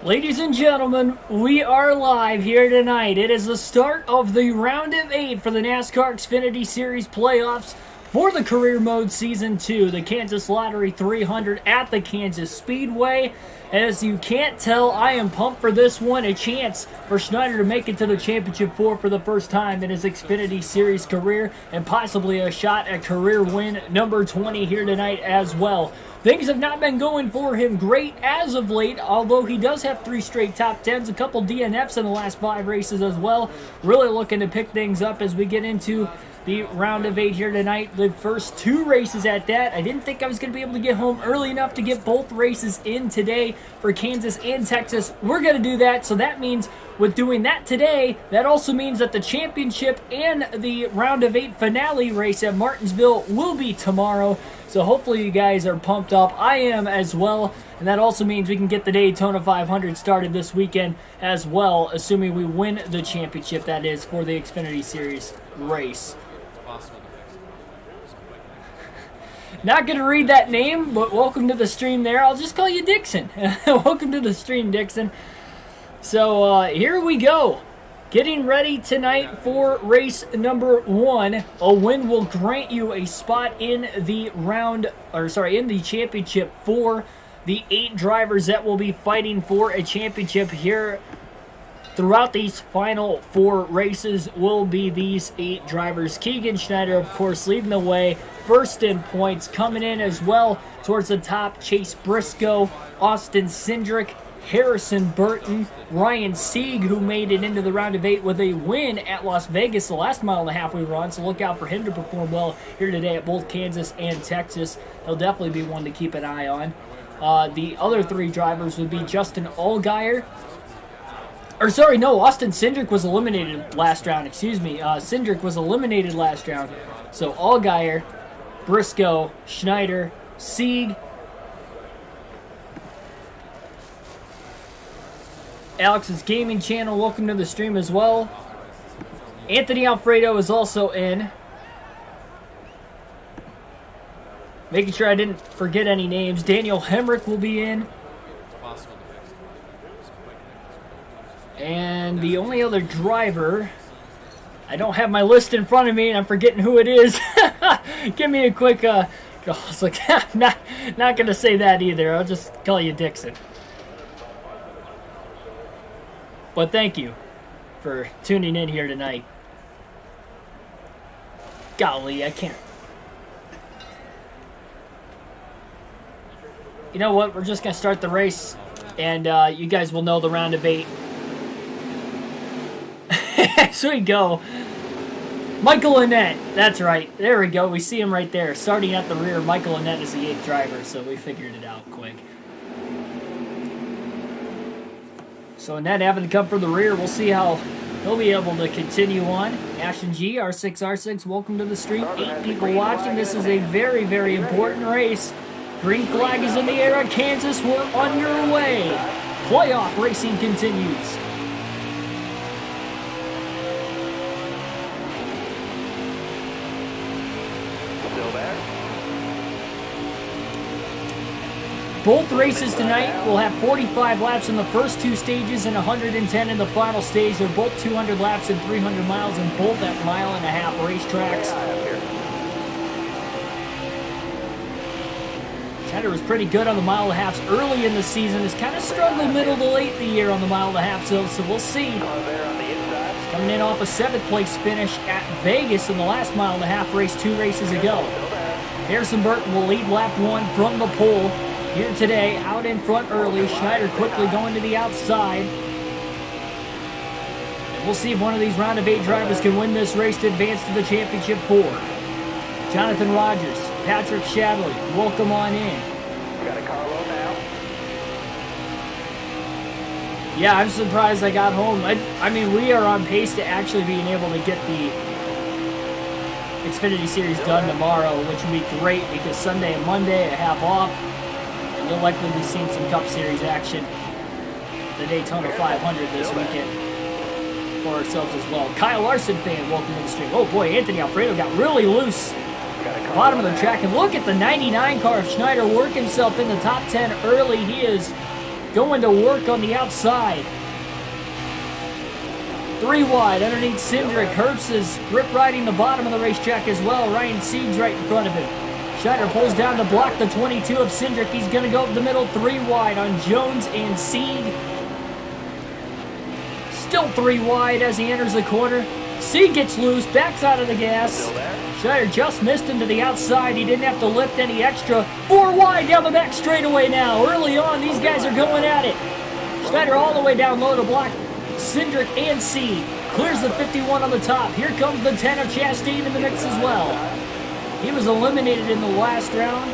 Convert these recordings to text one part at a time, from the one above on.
Ladies and gentlemen, we are live here tonight. It is the start of the round of 8 for the NASCAR Xfinity Series playoffs for the Career Mode Season 2, the Kansas Lottery 300 at the Kansas Speedway. As you can't tell, I am pumped for this one. A chance for Schneider to make it to the Championship 4 for the first time in his Xfinity Series career, and possibly a shot at career win number 20 here tonight as well. Things have not been going for him great as of late, although he does have 3 straight top 10s, a couple DNFs in the last 5 races as well. Really looking to pick things up as we get into the round of 8 here tonight. The first 2 races at that. I didn't think I was going to be able to get home early enough to get both races in today for Kansas and Texas. We're going to do that, so that means with doing that today, that also means that the championship and the round of 8 finale race at Martinsville will be tomorrow. So hopefully you guys are pumped up. I am as well. And that also means we can get the Daytona 500 started this weekend as well, assuming we win the championship, that is, for the Xfinity Series race. Not going to read that name, but welcome to the stream there. I'll just call you Dixon. Welcome to the stream, Dixon. So here we go. Getting ready tonight for race number 1. A win will grant you a spot in the in the championship for the 8 drivers that will be fighting for a championship here. Throughout these final 4 races will be these 8 drivers. Keegan Schneider, of course, leading the way. First in points, coming in as well towards the top. Chase Briscoe, Austin Cindric, Harrison Burton, Ryan Sieg, who made it into the round of 8 with a win at Las Vegas the last mile and a half we were on, so look out for him to perform well here today at both Kansas and Texas. He'll definitely be one to keep an eye on. The other 3 drivers would be Justin Allgaier. Austin Cindric was eliminated last round. Cindric was eliminated last round. So Allgaier, Briscoe, Schneider, Sieg, Alex's Gaming Channel, welcome to the stream as well. Anthony Alfredo is also in. Making sure I didn't forget any names. Daniel Hemrick will be in. And the only other driver, I don't have my list in front of me and I'm forgetting who it is. Give me a quick, I was like, I'm not going to say that either. I'll just call you Dixon. But thank you for tuning in here tonight. Golly, I can't. You know what? We're just going to start the race, and you guys will know the round of 8. So we go. Michael Annett. That's right. There we go. We see him right there. Starting at the rear, Michael Annett is the 8th driver, so we figured it out quick. So Annett having to come from the rear. We'll see how he'll be able to continue on. Ashton G, R6R6, welcome to the stream. 8 people watching. This is a very, very important race. Green flag is in the air at Kansas. We're underway. Playoff racing continues. Both races tonight will have 45 laps in the first 2 stages and 110 in the final stage. They're both 200 laps and 300 miles, and both at mile-and-a-half racetracks. Schneider was pretty good on the mile-and-a-halfs early in the season. Has kind of struggled middle to late in the year on the mile-and-a-half, so we'll see. Coming in off a 7th place finish at Vegas in the last mile-and-a-half race 2 races ago. Harrison Burton will lead lap 1 from the pole. Here today, out in front early. Schneider quickly going to the outside. And we'll see if one of these round of 8 drivers can win this race to advance to the championship 4. Jonathan Rogers, Patrick Shadley, welcome on in. Got a Carlo now. Yeah, I'm surprised I got home. I mean, we are on pace to actually being able to get the Xfinity Series done tomorrow, which would be great because Sunday and Monday I have off. You'll likely be seeing some Cup Series action, the Daytona 500 this weekend for ourselves as well. Kyle Larson fan, welcome to the stream. Oh boy, Anthony Alfredo got really loose. Bottom of the track, and look at the 99 car of Schneider work himself in the top 10 early. He is going to work on the outside. 3 wide underneath Cindric. Herbst is rip riding the bottom of the racetrack as well. Ryan Sieg's right in front of him. Schneider pulls down to block the 22 of Cindric. He's going to go up the middle, 3 wide on Jones and Sieg. Still 3 wide as he enters the corner. Sieg gets loose, backs out of the gas. Schneider just missed him to the outside. He didn't have to lift any extra. 4 wide down the back straightaway now. Early on, these guys are going at it. Schneider all the way down low to block Cindric and Sieg. Clears the 51 on the top. Here comes the 10 of Chastain in the mix as well. He was eliminated in the last round.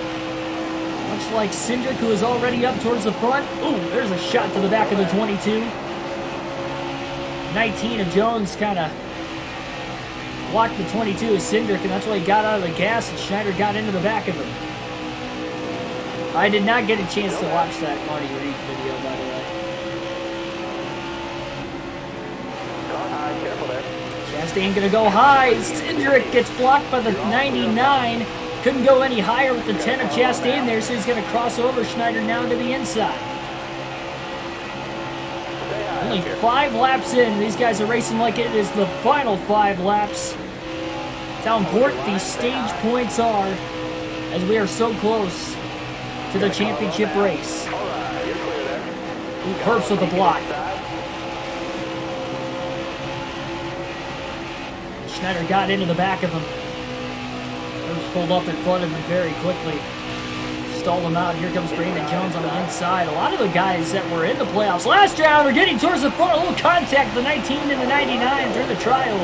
Much like Cindric, who is already up towards the front. Ooh, there's a shot to the back of the 22. 19 of Jones kind of blocked the 22 of Cindric, and that's why he got out of the gas, and Schneider got into the back of him. I did not get a chance to watch that Marty Reed video, by the way. Chastain gonna go high. Cindric gets blocked by the 99. Couldn't go any higher with the 10 of Chastain there, so he's gonna cross over Schneider now to the inside. Only 5 laps in. These guys are racing like it is the final 5 laps. That's how important these stage points are as we are so close to the championship race. Herbst with the block. Schneider got into the back of him. Herbst pulled up in front of him very quickly. Stalled him out. Here comes Brandon Jones on the inside. A lot of the guys that were in the playoffs last round are getting towards the front. A little contact, the 19 and the 99 through the trial.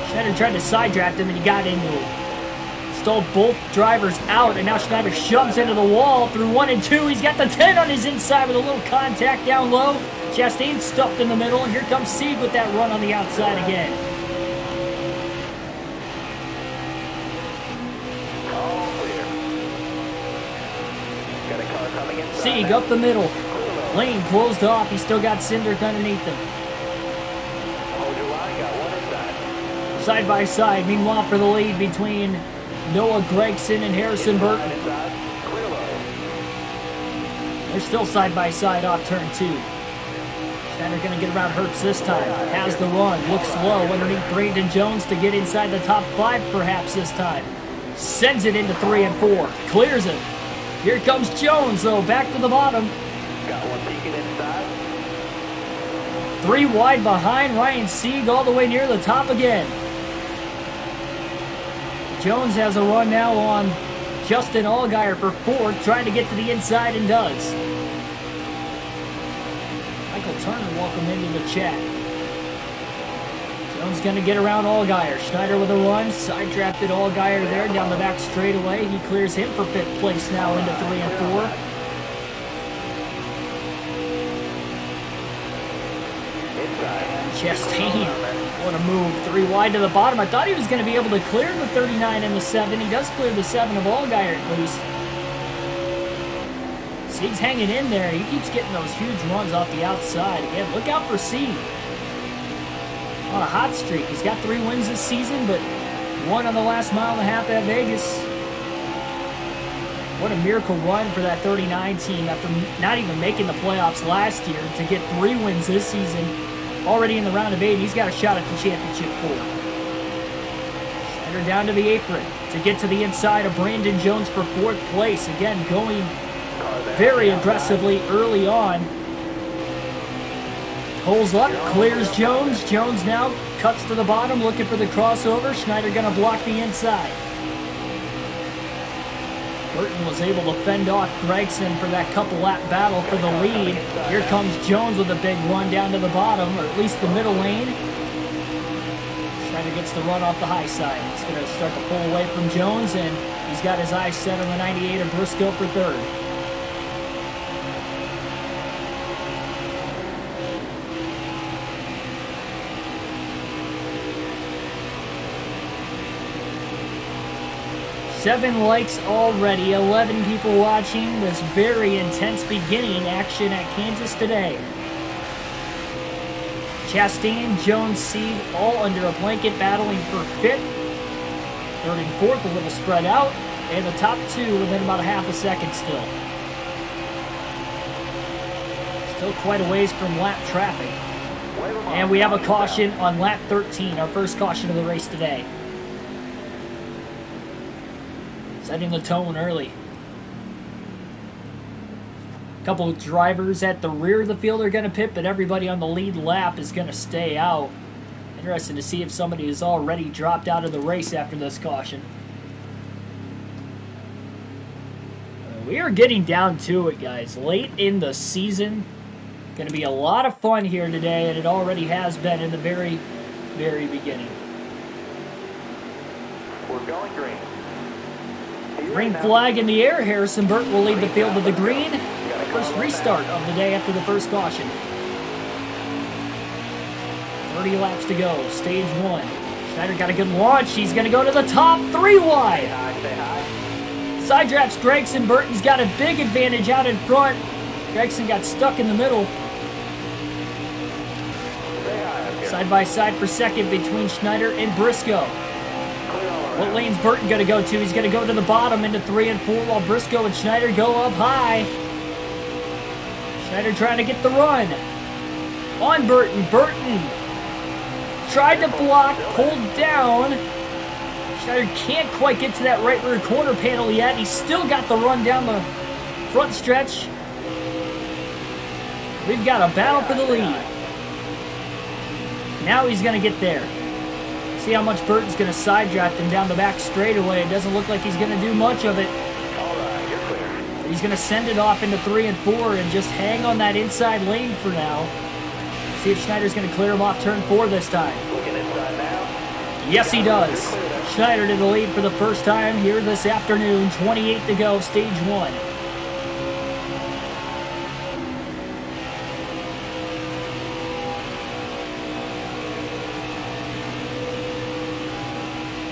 Schneider tried to side draft him and he got into it. Stalled both drivers out, and now Schneider shoves into the wall through 1 and 2. He's got the 10 on his inside with a little contact down low. Chastain stuffed in the middle, and here comes Sieg with that run on the outside again. Sieg up the middle. Lane closed off. He's still got Cindric underneath him. Side by side. Meanwhile, for the lead between Noah Gragson and Harrison Burton. They're still side by side off turn 2. Schneider going to get around Herbst this time. Has the run. Looks low underneath Brandon Jones to get inside the top 5 perhaps this time. Sends it into 3 and 4. Clears it. Here comes Jones, though, back to the bottom. Got one peeking inside. 3 wide behind Ryan Sieg, all the way near the top again. Jones has a run now on Justin Allgaier for 4th, trying to get to the inside and does. Michael Turner, welcome into the chat. Jones going to get around Allgaier. Schneider with a run. Side drafted Allgaier there down the back straightaway. He clears him for 5th place now into 3 and 4. Chastain, what a move. 3 wide to the bottom. I thought he was going to be able to clear the 39 and the 7. He does clear the 7 of Allgaier at least. Sieg's hanging in there. He keeps getting those huge runs off the outside. Again, look out for Sieg. On a hot streak. He's got 3 wins this season, but 1 on the last mile and a half at Vegas. What a miracle run for that 39 team after not even making the playoffs last year to get 3 wins this season. Already in the round of 8, and he's got a shot at the championship 4. Schneider down to the apron to get to the inside of Brandon Jones for 4th place. Again, going very aggressively early on. Pulls up, clears Jones. Jones now cuts to the bottom, looking for the crossover. Schneider going to block the inside. Burton was able to fend off Gragson for that couple-lap battle for the lead. Here comes Jones with a big run down to the bottom, or at least the middle lane. Schneider gets the run off the high side. He's going to start to pull away from Jones, and he's got his eyes set on the 98 of Briscoe for 3rd. Seven likes already, 11 people watching this very intense beginning action at Kansas today. Chastain, Jones, Sieg, all under a blanket battling for 5th. 3rd and 4th, a little spread out. And the top 2 within about a half a second still. Still quite a ways from lap traffic. And we have a caution on lap 13, our first caution of the race today. Setting the tone early. A couple of drivers at the rear of the field are going to pit, but everybody on the lead lap is going to stay out. Interesting to see if somebody has already dropped out of the race after this caution. We are getting down to it, guys. Late in the season. Going to be a lot of fun here today, and it already has been in the very, very beginning. We're going green. Green flag in the air. Harrison Burton will lead the field to the green. First restart of the day after the first caution. 30 laps to go. Stage 1. Schneider got a good launch. He's going to go to the top. 3 wide. Say hi. Side drafts Gregson. Burton's got a big advantage out in front. Gregson got stuck in the middle. Say hi. Side by side for second between Schneider and Briscoe. What lane's Burton going to go to? He's going to go to the bottom into 3 and 4 while Briscoe and Schneider go up high. Schneider trying to get the run. On Burton. Burton tried to block, pulled down. Schneider can't quite get to that right rear corner panel yet. He's still got the run down the front stretch. We've got a battle for the lead. Now he's going to get there. See how much Burton's going to side draft him down the back straightaway. It doesn't look like he's going to do much of it. All right, you're clear. He's going to send it off into 3 and 4 and just hang on that inside lane for now. See if Schneider's going to clear him off turn 4 this time. Looking inside now. Yes, he does. Schneider to the lead for the first time here this afternoon. 28 to go, stage 1.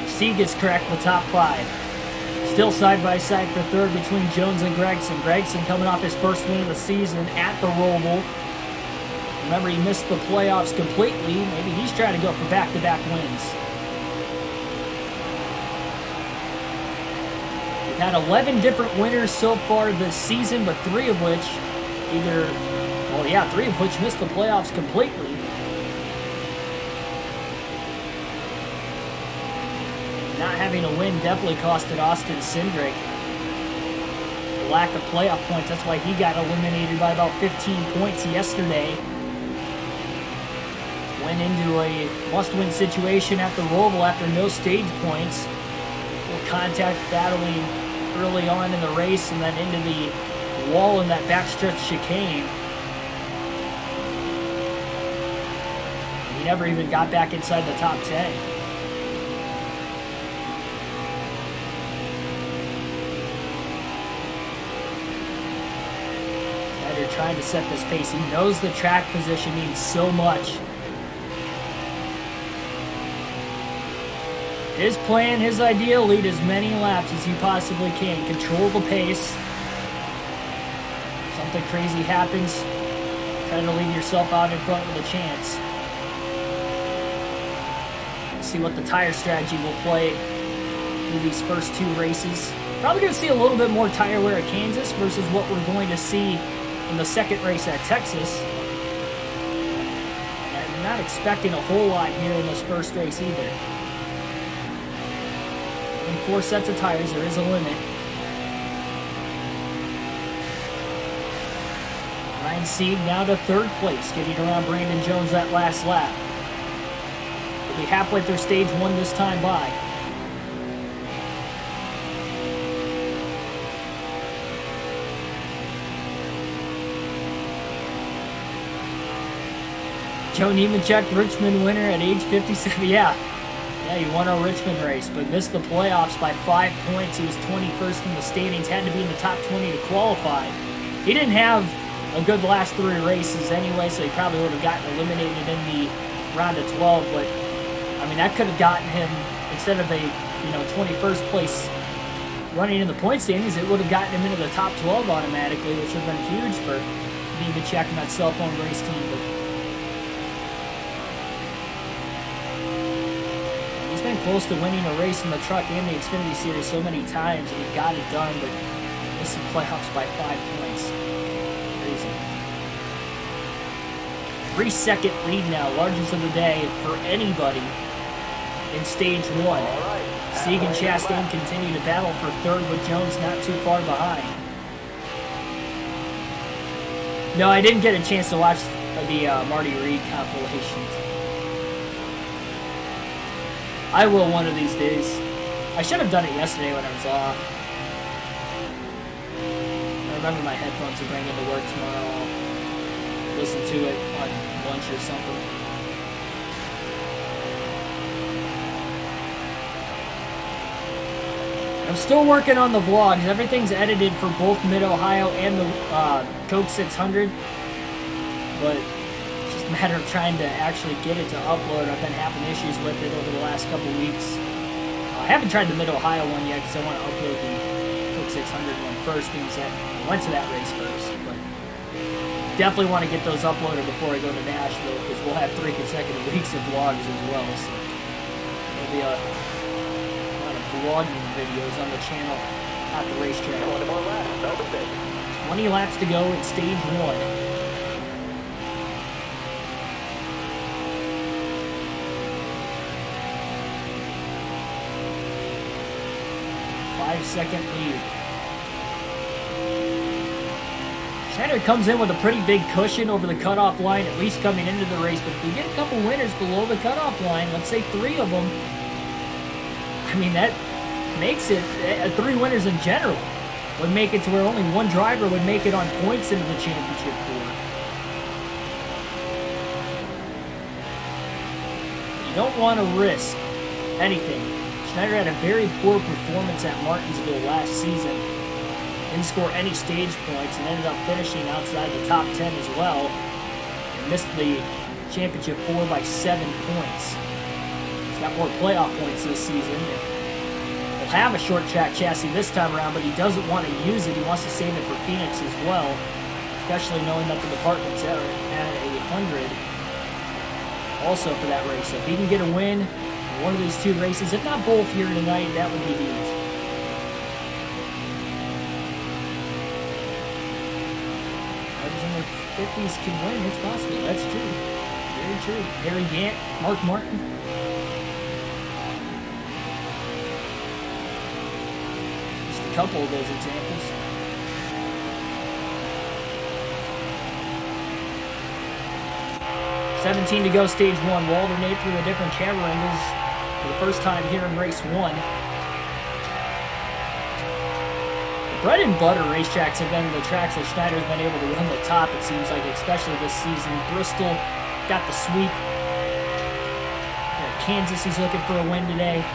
Sieg is correct, the top 5. Still side by side for third between Jones and Gregson. Gregson coming off his first win of the season at the Roval. Remember, he missed the playoffs completely. Maybe he's trying to go for back-to-back wins. We've had 11 different winners so far this season, but 3 of which missed the playoffs completely. Not having a win definitely costed Austin Cindric. The lack of playoff points, that's why he got eliminated by about 15 points yesterday. Went into a must-win situation at the Roval after no stage points. A little contact battling early on in the race and then into the wall in that backstretch chicane. He never even got back inside the top 10. Trying to set this pace. He knows the track position means so much. His plan, his idea, lead as many laps as he possibly can. Control the pace. Something crazy happens, try to leave yourself out in front with a chance. We'll see what the tire strategy will play through these first 2 races. Probably going to see a little bit more tire wear at Kansas versus what we're going to see in the second race at Texas. I'm not expecting a whole lot here in this first race either. 4 sets of tires, there is a limit. Ryan Sieg now to 3rd place, getting around Brandon Jones that last lap. We'll be halfway through stage 1 this time by. Joe Nemechek, Richmond winner at age 57. Yeah, he won our Richmond race, but missed the playoffs by 5 points. He was 21st in the standings, had to be in the top 20 to qualify. He didn't have a good last 3 races anyway, so he probably would have gotten eliminated in the round of 12, but I mean, that could have gotten him, instead of a 21st place running in the point standings, it would have gotten him into the top 12 automatically, which would have been huge for Nemechek and that cell phone race team. But he's been close to winning a race in the truck and the Xfinity Series so many times, and he got it done, but missed the playoffs by 5 points. Crazy. 3-second lead now, largest of the day for anybody in stage 1. All right. Sieg and Chastain continue to battle for third with Jones not too far behind. No, I didn't get a chance to watch the Marty Reed compilations. I will one of these days. I should have done it yesterday when I was off. I remember my headphones to bring into work tomorrow. I'll listen to it on lunch or something. I'm still working on the vlogs. Everything's edited for both Mid-Ohio and the Coke 600. But it's just a matter of trying to actually get it to upload. I've been having issues with it over the last couple weeks. I haven't tried the Mid-Ohio one yet because I want to upload the Coke 600 one first, because I went to that race first. But definitely want to get those uploaded before I go to Nashville, because we'll have 3 consecutive weeks of vlogs as well. So it'll be a vlogging videos on the channel at the racetrack. 20 laps to go in stage 1. Five-second lead. Schneider comes in with a pretty big cushion over the cutoff line, at least coming into the race. But if we get a couple winners below the cutoff line, let's say 3 of them, I mean, that makes it 3 winners in general. Would make it to where only 1 driver would make it on points into the championship 4. You don't want to risk anything. Schneider had a very poor performance at Martinsville last season. Didn't score any stage points and ended up finishing outside the top 10 as well. And missed the championship 4 by 7 points. He's got more playoff points this season. He'll have a short track chassis this time around, but he doesn't want to use it. He wants to save it for Phoenix as well, especially knowing that the department's at 100 also for that race. So if he can get a win in one of these 2 races, if not both here tonight, that would be huge. Drivers in their 50s can win. It's possible. That's true. Very true. Harry Gant, Mark Martin. Couple of those examples. 17 to go, stage 1. We'll alternate through the different camera angles for the first time here in race 1. The bread and butter racetracks have been the tracks that Schneider's been able to run the top, it seems like, especially this season. Bristol got the sweep. Kansas, he's looking for a win today.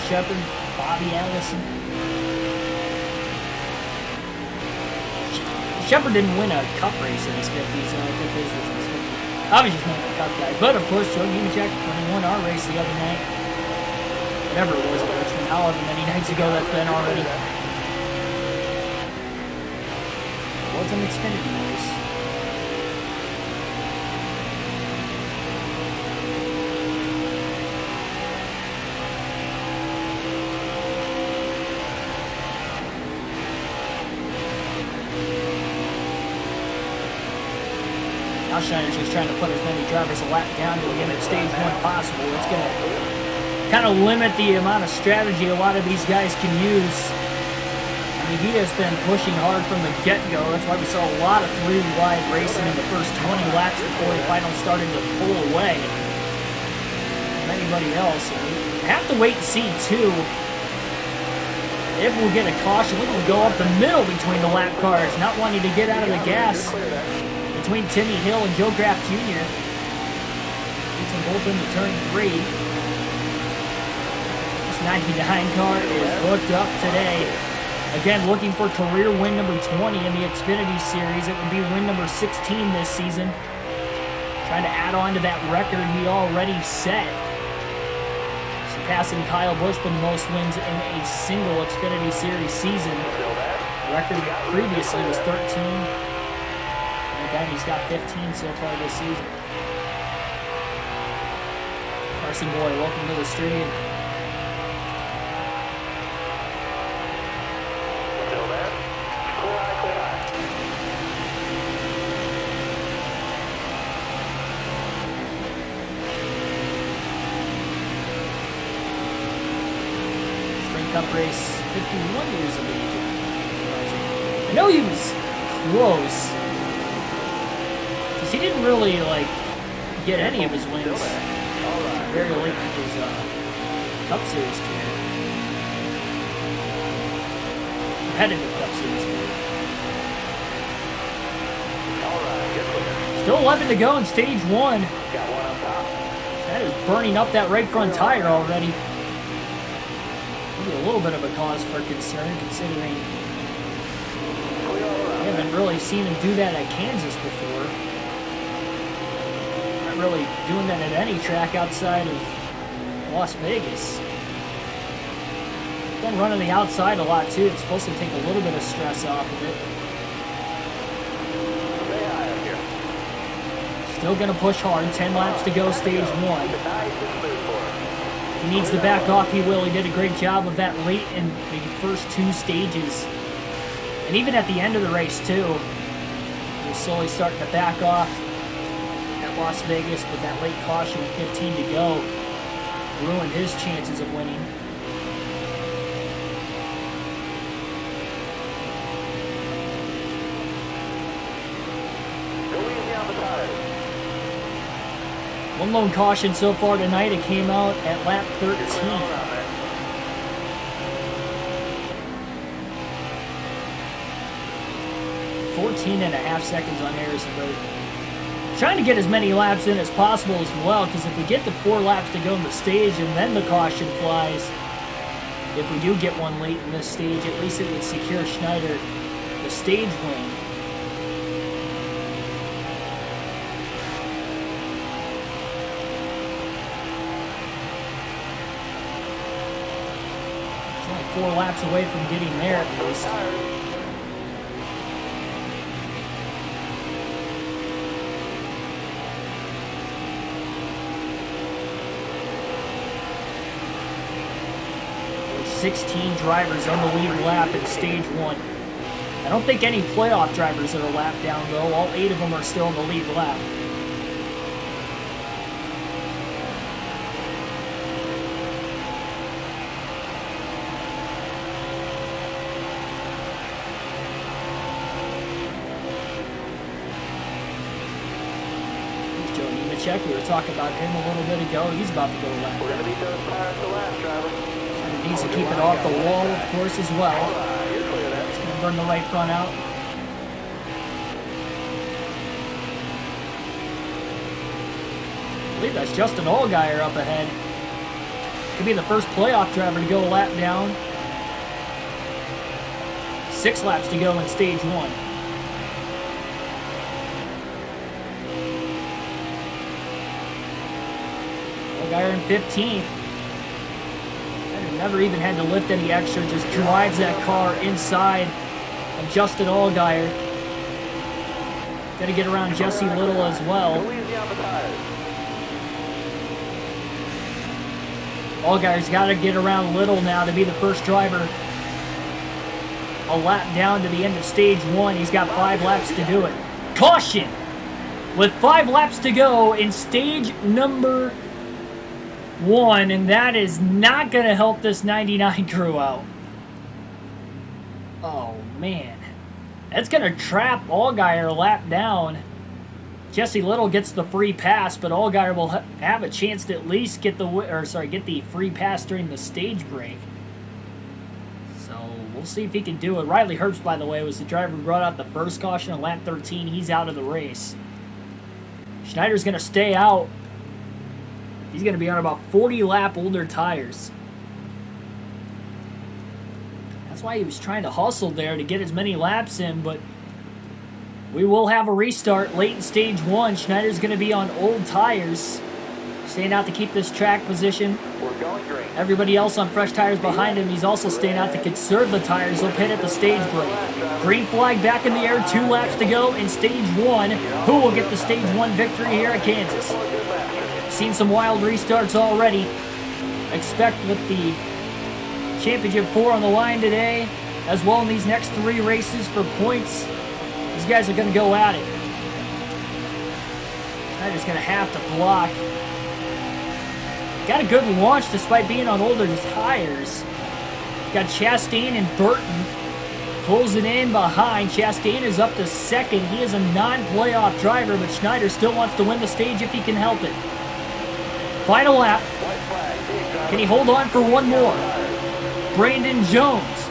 Shepard, Bobby Allison. Shepard didn't win a cup race in his 50s, so I think his was his 50s. Obviously, he's not a cup guy. But, of course, Joe Nemechek, when he won our race the other night, whatever it was at Richmond, however many nights ago that's been already. It was an Xfinity race. Now Schneider's just trying to put as many drivers a lap down to the end of stage 1 possible. It's going to kind of limit the amount of strategy a lot of these guys can use. I mean, he has been pushing hard from the get-go. That's why we saw a lot of 3-wide racing in the first 20 laps before he finally started to pull away from anybody else. And we have to wait and see, too, if we'll get a caution. Look, we'll go up the middle between the lap cars, not wanting to get out of the gas. Between Timmy Hill and Joe Graff Jr. Gets them both into turn 3. This 99 car is hooked up today. Again, looking for career win number 20 in the Xfinity Series. It would be win number 16 this season. trying to add on to that record he already set. Surpassing Kyle Busch for the most wins in a single Xfinity Series season. The record previously was 13. And again, he's got 15 so far this season. Carson Boy, welcome to the stream. Still there? Clear high, clear high. Spring Cup race, 51 years of age. I know he was close, because he didn't really, like, get any of his wins very late in his Cup Series career. Competitive Cup Series career. Alright, you're clear. Still 11 to go in stage 1. Got one up top. That is burning up that right front tire already. Maybe a little bit of a cause for concern, considering Clear all around. we haven't really seen him do that at Kansas before. Not really doing that at any track outside of Las Vegas. Been running the outside a lot too. It's supposed to take a little bit of stress off of it. Stay high up here. Still going to push hard. 10 laps to go, stage 1. Keep it nice and smooth for him. He needs to back off, he will. He did a great job of that late in the first 2 stages. And even at the end of the race, too. He was slowly starting to back off at Las Vegas, but that late caution with 15 to go ruined his chances of winning. Go easy on the tires. One lone caution so far tonight. It came out at lap 13. You're clear all around there. 14 and a half seconds on Harrison Burton. Trying to get as many laps in as possible as well, because if we get the 4 laps to go in the stage and then the caution flies, if we do get one late in this stage, at least it would secure Schneider the stage win. It's only 4 laps away from getting there at least. Tires. With 16 drivers on the lead lap in stage 1. I don't think any playoff drivers are a lap down though. All 8 of them are still in the lead lap. Check. We were talking about him a little bit ago. He's about to go lap. We're going to beat those tires to last, driver. And he needs to keep it off the wall, of course, as well. Alright, you're clear there. It's going to burn the right front out. I believe that's Justin Allgaier up ahead. Could be the first playoff driver to go a lap down. 6 laps to go in stage 1. Allgaier in 15th. Never even had to lift any extra, just drives that car inside of Justin Allgaier. Got to get around Jesse Little as well. Go easy on the tires. Allgaier's got to get around Little now to be the first driver a lap down to the end of stage 1. He's got 5 laps to do it. Caution! With 5 laps to go in stage number 1, and that is not going to help this 99 crew out. Oh, man. That's going to trap Allgaier a lap down. Jesse Little gets the free pass, but Allgaier will have a chance to at least get the free pass during the stage break. So we'll see if he can do it. Riley Herbst, by the way, was the driver who brought out the first caution on lap 13. He's out of the race. Schneider's going to stay out. He's going to be on about 40 lap older tires. That's why he was trying to hustle there to get as many laps in, but We will have a restart late in stage 1. Schneider's going to be on old tires, staying out to keep this track position. We're going green. Everybody else on fresh tires behind him. He's also staying out to conserve the tires. He'll pit at the stage break. Green flag back in the air. 2 laps to go in stage 1. Who will get the stage 1 victory here at Kansas? Seen some wild restarts already. Expect with the Championship 4 on the line today, as well in these next 3 races for points. These guys are going to go at it. Schneider's going to have to block. Got a good launch despite being on older tires. Got Chastain and Burton closing in behind. Chastain is up to 2nd. He is a non-playoff driver, but Schneider still wants to win the stage if he can help it. Final lap. Can he hold on for one more? Brandon Jones.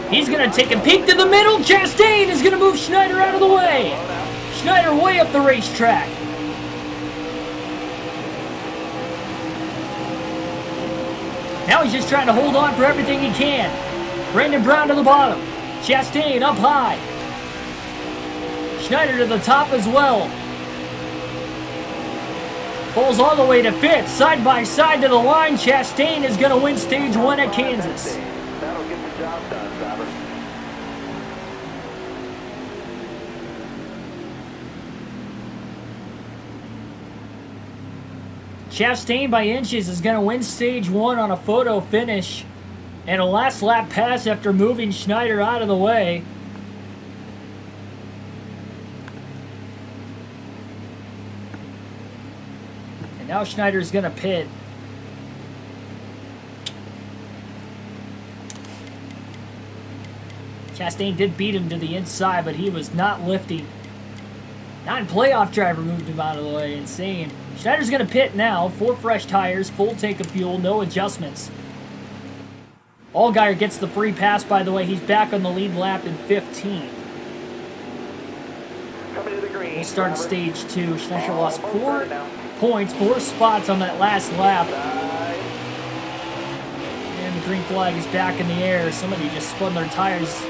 He's going to take a peek to the middle. Chastain is going to move Schneider out of the way. Schneider way up the racetrack. Now he's just trying to hold on for everything he can. Brandon Brown to the bottom. Chastain up high. Schneider to the top as well. Falls all the way to 5th. Side by side to the line. Chastain is going to win stage 1 at Kansas. That'll get the job done, driver. Chastain by inches is going to win stage 1 on a photo finish and a last lap pass after moving Schneider out of the way. And now Schneider's going to pit. Chastain did beat him to the inside, but he was not lifting. Non-playoff driver moved him out of the way. Insane. Schneider's going to pit now. 4 fresh tires, full tank of fuel, no adjustments. Allgaier gets the free pass, by the way. He's back on the lead lap in 15th. Coming to the green. We'll start stage 2. Schneider lost 4 points, 4 spots on that last lap. And the green flag is back in the air. Somebody just spun their tires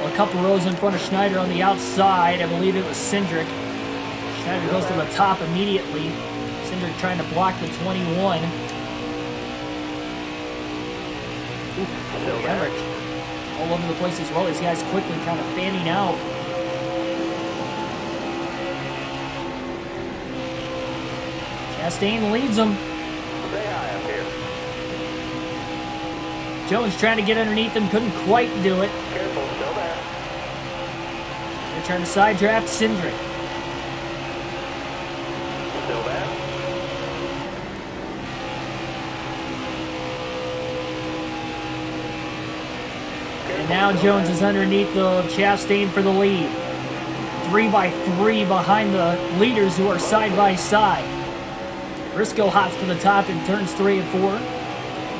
a couple rows in front of Schneider on the outside. I believe it was Cindric. Schneider goes to the top immediately. Cindric trying to block the 21. Henrik all over the place as well. These guys quickly kind of fanning out. Chastain leads them. Stay high up here. Jones trying to get underneath him, couldn't quite do it. Careful, still there. They're trying to side draft Cindric. Still there. And now Jones is underneath the Chastain for the lead. 3 by 3 behind the leaders who are side by side. Briscoe hops to the top in turns 3 and 4.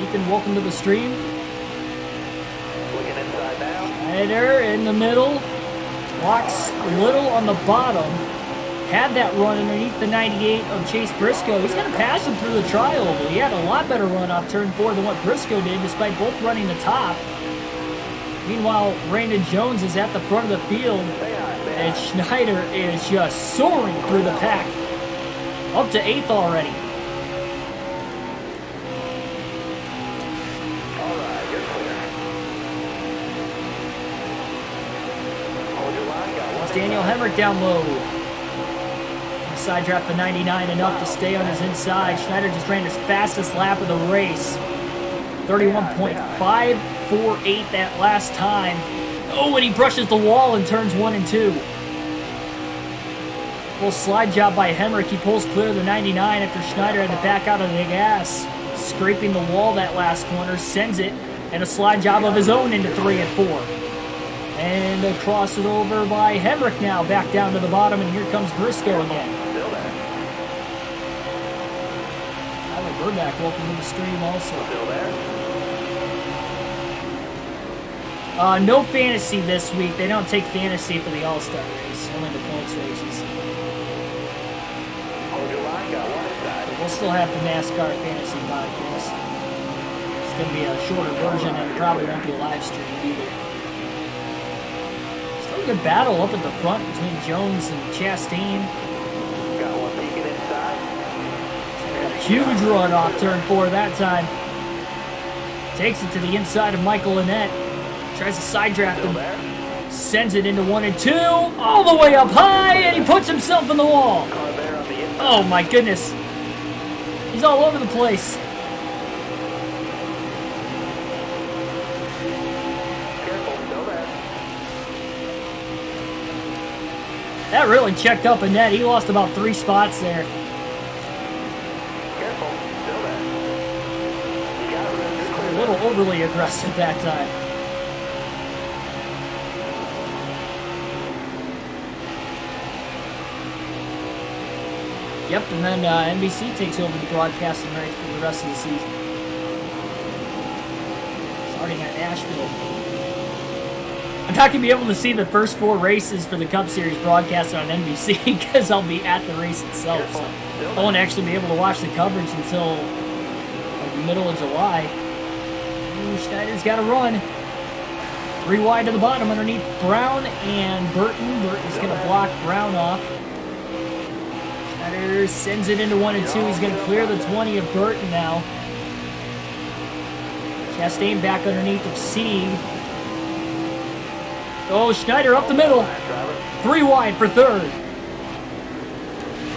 Ethan, welcome to the stream. Looking inside now. Schneider in the middle. Walks Little on the bottom. Had that run underneath the 98 of Chase Briscoe. He's going to pass him through the trioval. He had a lot better run off turn 4 than what Briscoe did, despite both running the top. Meanwhile, Brandon Jones is at the front of the field, and Schneider is just soaring through the pack. Up to 8th already. All right, you're clear. Hold your line, got one. It's Daniel Hemrick down low. Side draft the 99 enough to stay on his inside. Schneider just ran his fastest lap of the race. 31.548 that last time. Oh, and he brushes the wall in turns 1 and 2. Little slide job by Hemrick. He pulls clear of the 99 after Schneider had to back out of the gas. Scraping the wall that last corner, sends it, and a slide job of his own into 3 and 4. And across it over by Hemrick now, back down to the bottom, and here comes Briscoe again. Still there. Tyler Burback, welcome to the stream also. Still there. No fantasy this week. They don't take fantasy for the All-Star race, only the points races. Hold your line, got one inside. But we'll still have the NASCAR fantasy podcast. It's going to be a shorter version, and it probably won't be a live stream either. Still good battle up at the front between Jones and Chastain. Got one peeking inside. Got a huge run off turn 4 that time. Takes it to the inside of Michael Annett. Tries to side draft Still him. there. Sends it into 1 and 2. All the way up high, and he puts himself in the wall. Car there on the inside. Oh my goodness. He's all over the place. Careful, still there. That really checked up Annett. He lost about 3 spots there. Careful, still there. You got room, you're A clear. little overly aggressive that time. Yep, and then NBC takes over the broadcasting rights for the rest of the season. Starting at Nashville. I'm not going to be able to see the first 4 races for the Cup Series broadcasted on NBC because I'll be at the race itself. So I won't actually be able to watch the coverage until like the middle of July. Ooh, Schneider's got to run. 3 wide to the bottom underneath Brown and Burton. Burton's going to block Brown off. Schneider sends it into 1 and 2. He's going to clear the 20 of Burton now. Chastain back underneath of Sieg. Oh, Schneider up the middle. 3 wide for 3rd.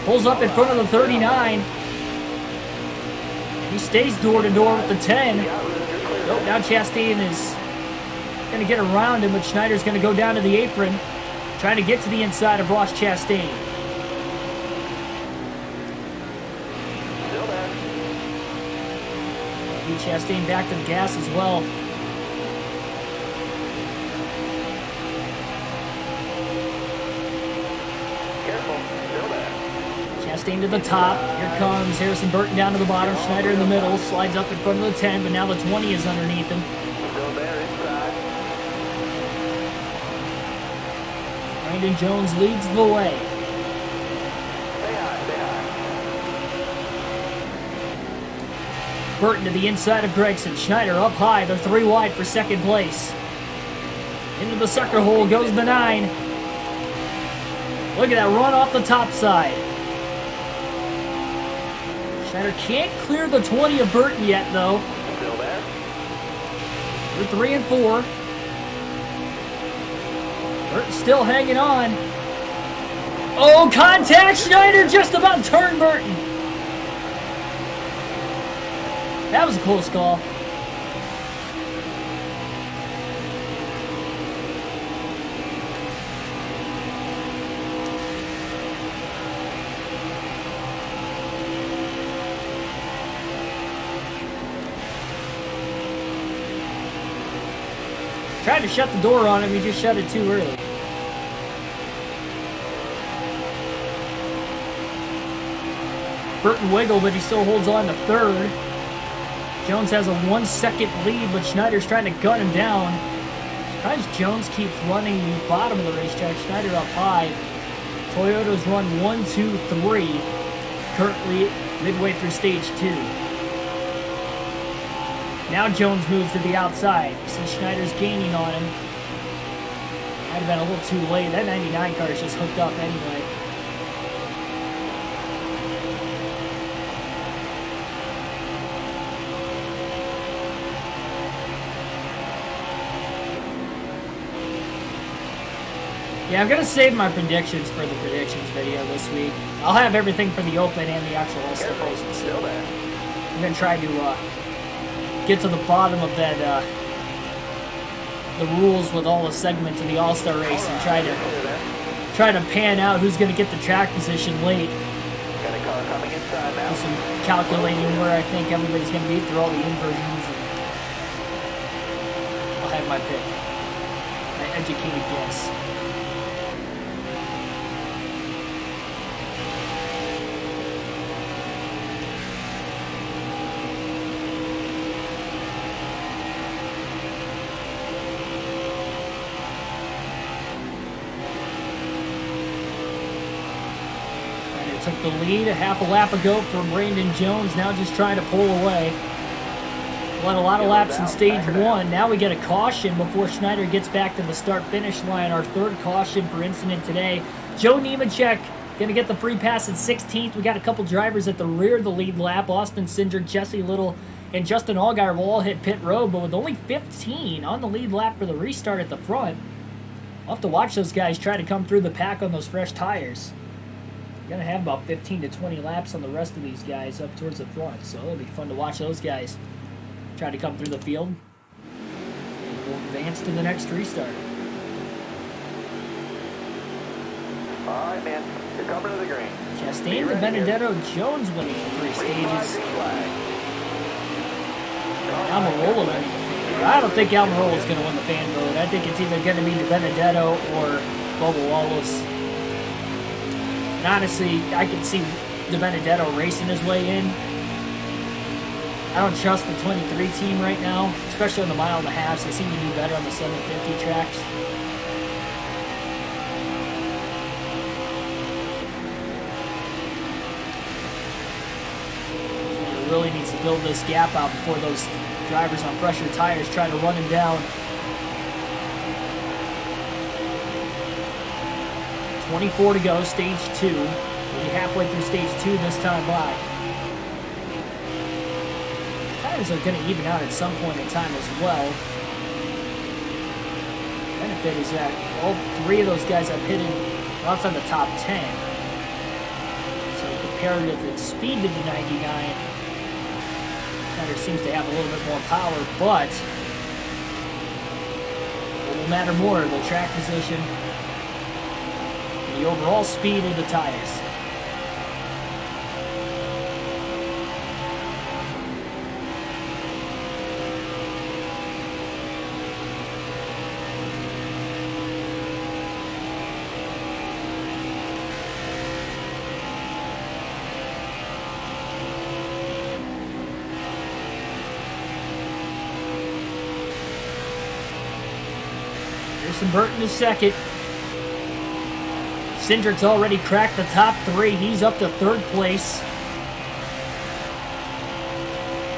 Pulls up in front of the 39. He stays door to door with the 10. Nope, now Chastain is going to get around him, but Schneider's going to go down to the apron, trying to get to the inside of Ross Chastain. Still there. Pete Chastain back to the gas as well. Careful, still there. Chastain to the top. Here comes Harrison Burton down to the bottom. Schneider in the middle. Slides up in front of the 10, but now the 20 is underneath him. Still there inside. Brandon Jones leads the way. Stay high, stay high. Burton to the inside of Gregson. Schneider up high. They're 3 wide for 2nd place. Into the sucker hole goes the 9. Look at that run off the top side. Schneider can't clear the 20 of Burton yet, though. Still there. They're 3 and 4. Burton still hanging on. Oh, contact! Schneider just about turned Burton. That was a close call. Tried to shut the door on him, he just shut it too early. Burton wiggled, but he still holds on to 3rd. Jones has a 1-second lead, but Schneider's trying to gun him down. Surprised Jones keeps running the bottom of the racetrack. Schneider up high. Toyota's run 1, 2, 3. Currently midway through stage 2. Now Jones moves to the outside. You see Schneider's gaining on him. Might have been a little too late. That 99 car is just hooked up anyway. Yeah, I'm going to save my predictions for the predictions video this week. I'll have everything for the Open and the actual All-Star Careful, races. still there. I'm going to try to get to the bottom of that, the rules with all the segments of the All-Star race and Clear there. try to pan out who's going to get the track position late. Got a car coming inside now. Do some calculating where I think everybody's going to be through all the inversions. And I'll have my pick. My educated guess. Took the lead a half a lap ago from Brandon Jones, now just trying to pull away. Led a lot of laps in stage 1. Now we get a caution before Schneider gets back to the start-finish line. Our third caution for incident today. Joe Nemechek going to get the free pass at 16th. We got a couple drivers at the rear of the lead lap. Austin Cindric, Jesse Little, and Justin Allgaier will all hit pit road, but with only 15 on the lead lap for the restart at the front. We'll have to watch those guys try to come through the pack on those fresh tires. We're going to have about 15 to 20 laps on the rest of these guys up towards the front, so it'll be fun to watch those guys try to come through the field. And we'll advance to the next restart. All right, man. You're coming to the green. Chastain to Benedetto, Jones winning the 3 stages. Almirola winning the fan vote. I don't think Almirola is going to win the fan vote. I think it's either going to be De Benedetto or Bubba Wallace. And honestly, I can see De Benedetto racing his way in. I don't trust the 23 team right now, especially on the mile and a half. They seem to do better on the 750 tracks. He really needs to build this gap out before those drivers on fresher tires try to run him down. 24 to go, stage 2. We'll be halfway through stage 2 this time by. Tires are going to even out at some point in time as well. The benefit is that all 3 of those guys have pitted outside the top 10. So comparative in speed to the 99, Schneider seems to have a little bit more power, but it will matter more the track position, the overall speed of the tires. Burton is second. Cindric's already cracked the top 3. He's up to 3rd place.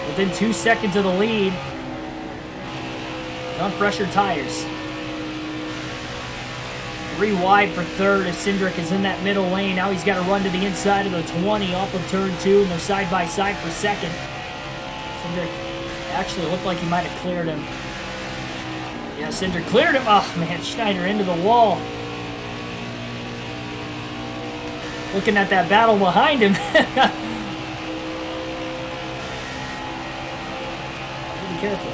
Within 2 seconds of the lead. He's on fresher tires. 3 wide for 3rd as Cindric is in that middle lane. Now he's got to run to the inside of the 20 off of turn 2, and they're side by side for 2nd. Cindric actually looked like he might have cleared him. Yeah, Cindric cleared him. Oh, man, Schneider into the wall. Looking at that battle behind him. Be careful.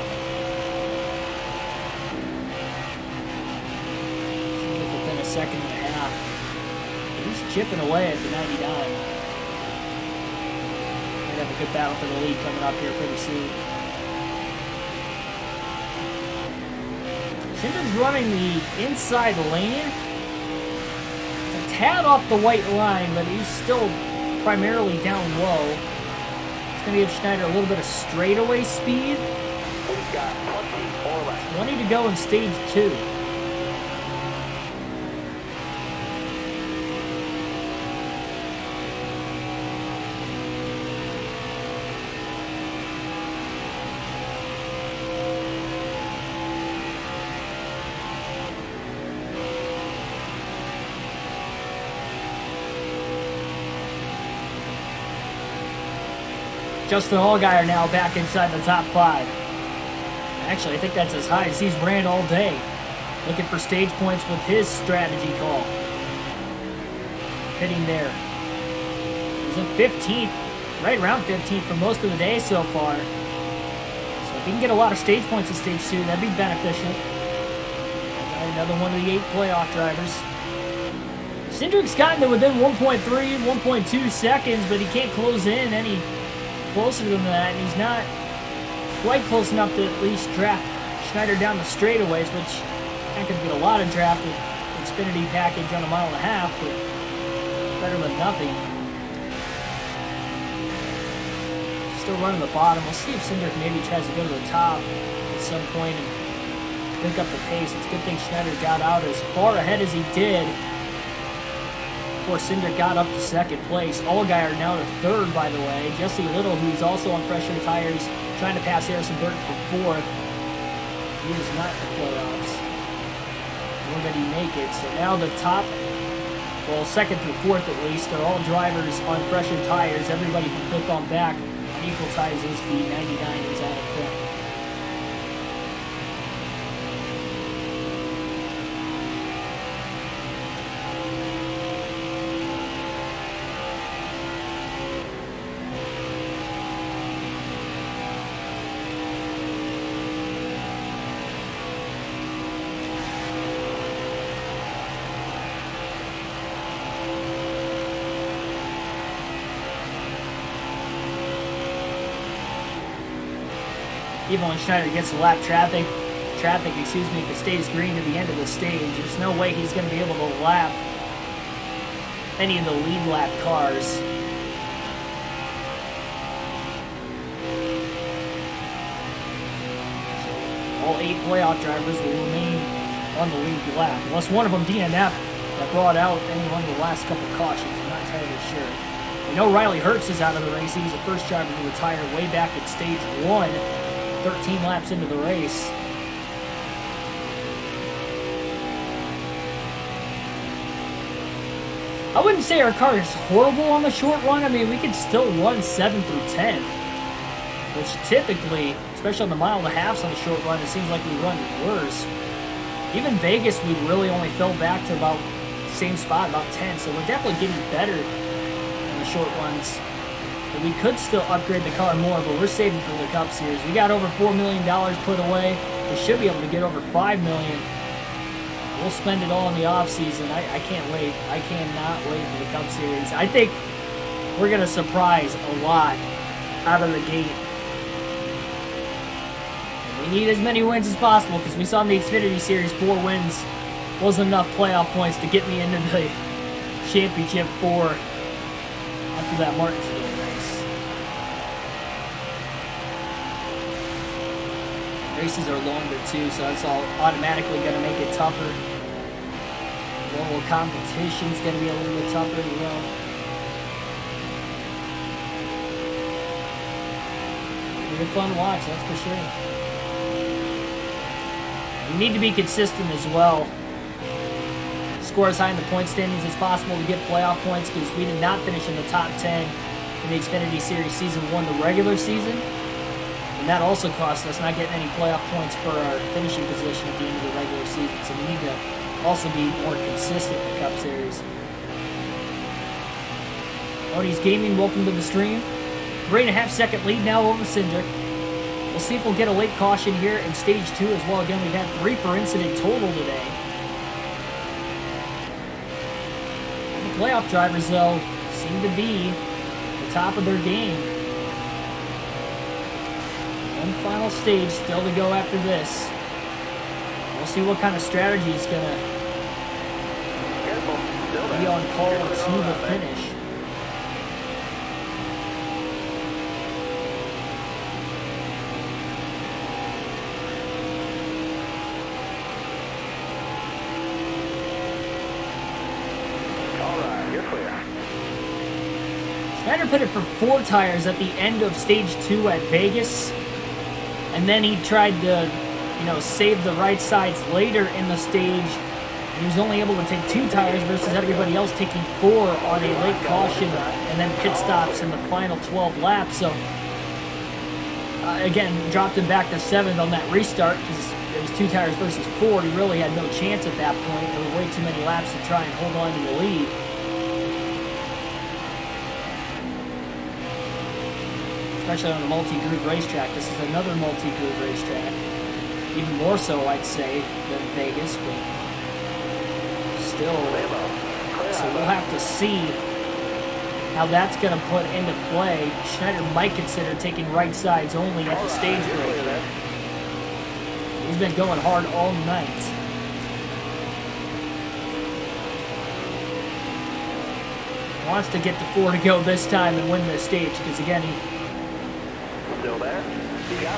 Cindric within a second and a half. He's chipping away at the 99. We're going to have a good battle for the lead coming up here pretty soon. Cindric's running the inside lane. A tad off the white line, but he's still primarily down low. It's going to give Schneider a little bit of straightaway speed. We've got 20 laps. 20 to go in stage 2. Justin Allgaier now back inside the top 5. Actually, I think that's as high as he's ran all day. Looking for stage points with his strategy call. Hitting there. He's in 15th, right around 15th for most of the day so far. So if he can get a lot of stage points in stage 2, that'd be beneficial. Another one of the 8 playoff drivers. Cindric's gotten to within 1.3, 1.2 seconds, but he can't close in any closer than that, and he's not quite close enough to at least draft Schneider down the straightaways, which not going to get a lot of draft with Xfinity package on a mile and a half, but better than nothing. Still running the bottom. We'll see if Cindric maybe tries to go to the top at some point and pick up the pace. It's a good thing Schneider got out as far ahead as he did before Cindric got up to 2nd place. Allgaier now to 3rd, by the way. Jesse Little, who's also on fresher tires, trying to pass Harrison Burton for 4th. He is not in the playoffs. Nor did he make it. So now the top, well, 2nd through 4th at least, are all drivers on fresher tires. Everybody from 5th on back on equal tires is the 99 is out of front. Even when Schneider gets the lap traffic, if it stays green to the end of the stage, there's no way he's going to be able to lap any of the lead lap cars. So all 8 playoff drivers will remain on the lead lap, unless one of them DNF that brought out any one of the last couple cautions. I'm not entirely sure. We know Riley Hertz is out of the race. He was the first driver to retire way back at stage 1. 13 laps into the race. I wouldn't say our car is horrible on the short run. I mean, we could still run 7 through 10, which typically, especially on the mile and a half on the short run, it seems like we run worse. Even Vegas, we really only fell back to about the same spot, about 10, so we're definitely getting better in the short runs. But we could still upgrade the car more, but we're saving for the Cup Series. We got over $4 million put away. We should be able to get over $5 million. We'll spend it all in the offseason. I can't wait. I cannot wait for the Cup Series. I think we're going to surprise a lot out of the gate. And we need as many wins as possible because we saw in the Xfinity Series 4 wins wasn't enough playoff points to get me into the championship 4 after that Martinsville race. Races are longer too, so that's all automatically going to make it tougher. Level of competition is going to be a little bit tougher as well. It'll be a fun watch, that's for sure. We need to be consistent as well. Score as high in the point standings as possible to get playoff points because we did not finish in the top 10 in the Xfinity Series Season 1, the regular season. And that also cost us not getting any playoff points for our finishing position at the end of the regular season. So we need to also be more consistent in the Cup Series. Odie's Gaming, welcome to the stream. 3.5 second lead now over Cindric. We'll see if we'll get a late caution here in stage 2 as well. Again, we've had 3 per incident total today. The playoff drivers, though, seem to be at the top of their game. One final stage still to go after this. We'll see what kind of strategy is going to be on call to the finish. Schneider put it for 4 tires at the end of stage 2 at Vegas. And then he tried to, save the right sides later in the stage. And he was only able to take 2 tires versus everybody else taking 4 on a late caution and then pit stops in the final 12 laps. So, again, dropped him back to 7th on that restart because it was 2 tires versus 4. He really had no chance at that point. There were way too many laps to try and hold on to the lead. Especially on a multi-groove racetrack. This is another multi-groove racetrack. Even more so, I'd say, than Vegas, but still. So we'll have to see how that's going to put into play. Schneider might consider taking right sides only at the stage break. He's been going hard all night. Wants to get to 4 to go this time and win this stage because, again, he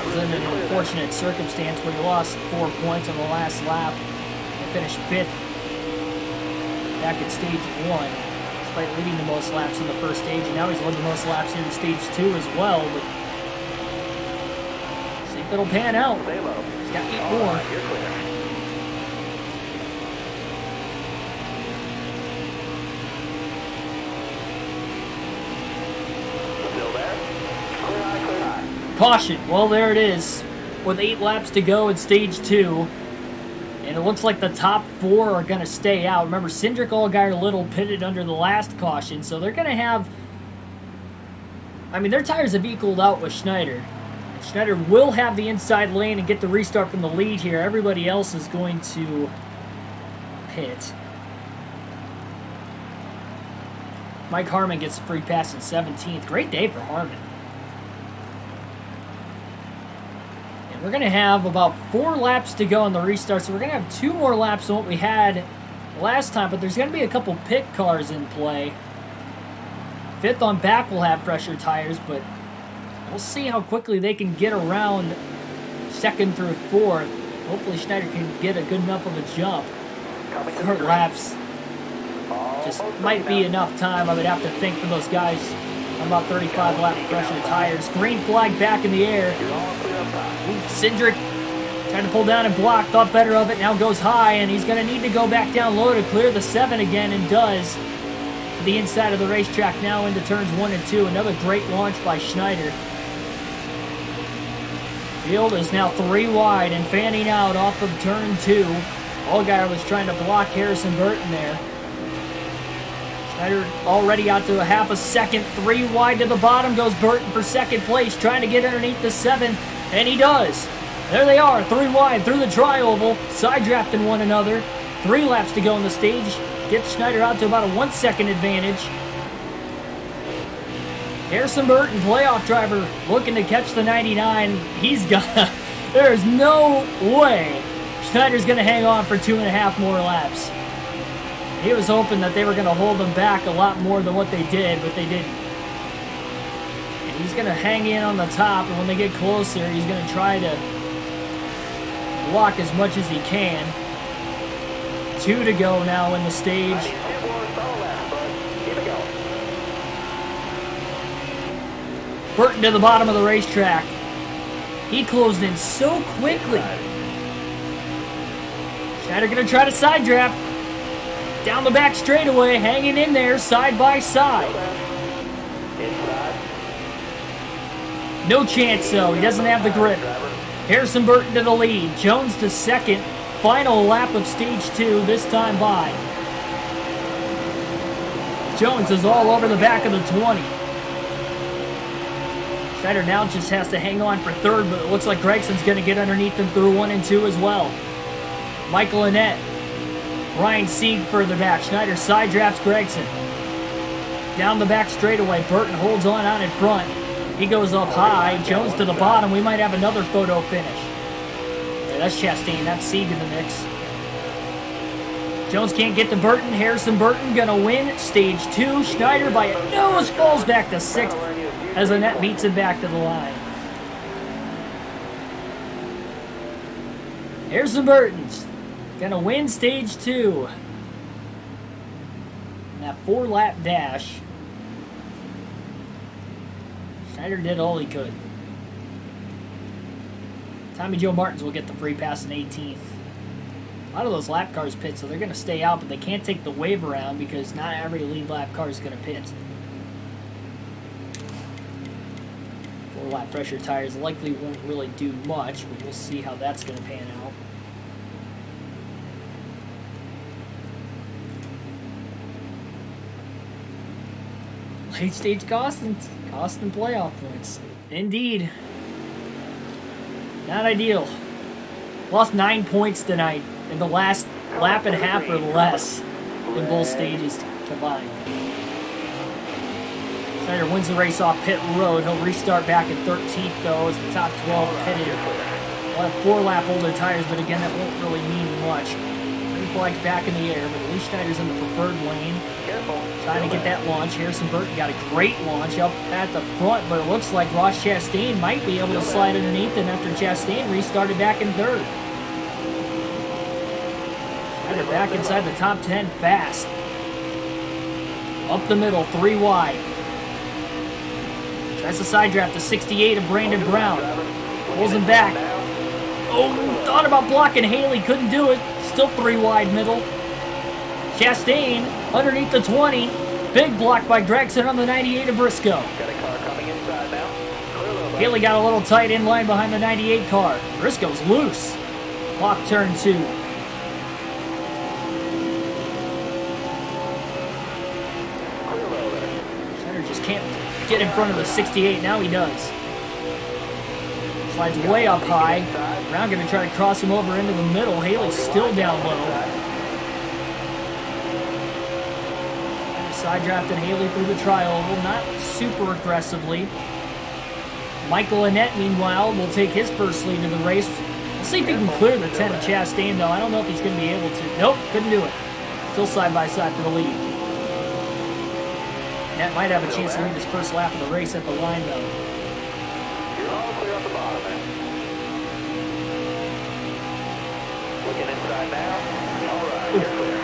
was in an unfortunate circumstance where he lost 4 points on the last lap and finished 5th back at stage 1, despite leading the most laps in the first stage. And now he's led the most laps here in stage 2 as well. But if it'll pan out. Stay low. He's got 8 All more. right, you're clear. Still there? Clear high, clear high. Caution. Well, there it is. With 8 laps to go in stage 2. And it looks like the top 4 are going to stay out. Remember, Cindric, Allgaier, Little pitted under the last caution. So they're going to have... I mean, their tires have equaled out with Schneider. Schneider will have the inside lane and get the restart from the lead here. Everybody else is going to pit. Mike Harmon gets a free pass in 17th. Great day for Harmon. And we're going to have about 4 laps to go on the restart, so we're going to have 2 more laps than what we had last time, but there's going to be a couple pit cars in play. 5th on back will have fresher tires, but we'll see how quickly they can get around 2nd through 4th. Hopefully Schneider can get a good enough of a jump. 4 laps just might be enough time. I would have to think for those guys on about 35 lap fresher tires. Green flag back in the air. Ooh, Cindric tried to pull down and block, thought better of it, now goes high, and he's going to need to go back down low to clear the 7 again, and does. To the inside of the racetrack now into turns 1 and 2. Another great launch by Schneider. Field is now 3 wide and fanning out off of turn 2. Allgaier was trying to block Harrison Burton there. Schneider already out to a half a second. 3 wide to the bottom goes Burton for 2nd place, trying to get underneath the 7, and he does. There they are, 3 wide through the tri-oval, side drafting one another. 3 laps to go in the stage. Gets Schneider out to about a 1 second advantage. Harrison Burton, playoff driver, looking to catch the 99. He's got... There's no way Schneider's going to hang on for 2.5 more laps. He was hoping that they were going to hold them back a lot more than what they did, but they didn't. And he's going to hang in on the top, and when they get closer, he's going to try to block as much as he can. 2 to go now in the stage. Burton to the bottom of the racetrack. He closed in so quickly. Schneider going to try to side draft. Down the back straightaway, hanging in there side by side. No chance though, he doesn't have the grip. Harrison Burton to the lead. Jones to 2nd. Final lap of stage 2, this time by. Jones is all over the back of the 20. Schneider now just has to hang on for 3rd, but it looks like Gregson's going to get underneath them through 1 and 2 as well. Michael Annette. Ryan Sieg further back. Schneider side drafts Gregson. Down the back straightaway. Burton holds on out in front. He goes up high. Jones to the bottom. We might have another photo finish. That's Chastain, that's Sieg in the mix. Jones can't get to Burton. Harrison Burton gonna win stage 2. Schneider by a nose falls back to 6th as Annette beats him back to the line. Harrison Burton's gonna win stage 2. And that 4-lap dash. Schneider did all he could. Tommy Joe Martins will get the free pass in 18th. A lot of those lap cars pit, so they're going to stay out, but they can't take the wave around because not every lead lap car is going to pit. 4-lap fresher tires likely won't really do much, but we'll see how that's going to pan out. Late stage costing playoff points. Indeed. Not ideal. Lost 9 points tonight in the last lap and a half or less in both stages combined. Schneider wins the race off pit road. He'll restart back in 13th though as the top 12 pitted. We'll have 4-lap older tires, but again that won't really mean much. Green flag's back in the air, but at least Schneider's in the preferred lane. Trying to get that launch. Harrison Burton got a great launch up at the front, but it looks like Ross Chastain might be able to slide underneath him after Chastain restarted back in 3rd. Schneider back inside the top 10 fast. Up the middle, 3 wide. Tries to side draft to 68 of Brandon Brown. Pulls him back. Oh, thought about blocking Haley, couldn't do it. Still 3 wide middle. Chastain underneath the 20. Big block by Gregson on the 98 of Briscoe. Got a car coming inside now. Clear low. Haley got a little tight in line behind the 98 car. Briscoe's loose. Off turn 2. Clear low there. Schneider just can't get in front of the 68. Now he does. Slides way up high. Brown going to try to cross him over into the middle. Haley's still down low. Side drafted Haley through the tri-oval, not super aggressively. Michael Annette, meanwhile, will take his first lead in the race. We'll see if he can clear the 10 of Chastain, though. I don't know if he's going to be able to. Nope, couldn't do it. Still side by side for the lead. Annette might have a chance to lead his first lap of the race at the line, though. You're all clear at the bottom, man. Looking inside now. All right, you're clear.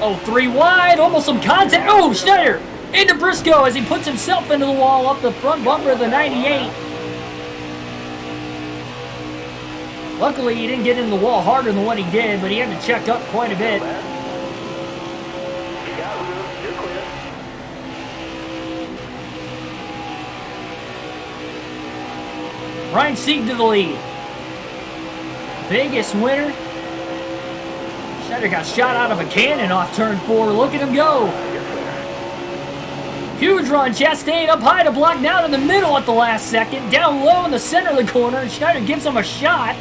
Oh, 3 wide, almost some contact. Oh, Schneider into Briscoe as he puts himself into the wall up the front bumper of the 98. Luckily, he didn't get in the wall harder than what he did, but he had to check up quite a bit. You got room. You're clear. Ryan Sieg to the lead. Vegas winner. Schneider got shot out of a cannon off turn 4. Look at him go. Huge run. Chastain up high to block down in the middle at the last second. Down low in the center of the corner. And Schneider gives him a shot.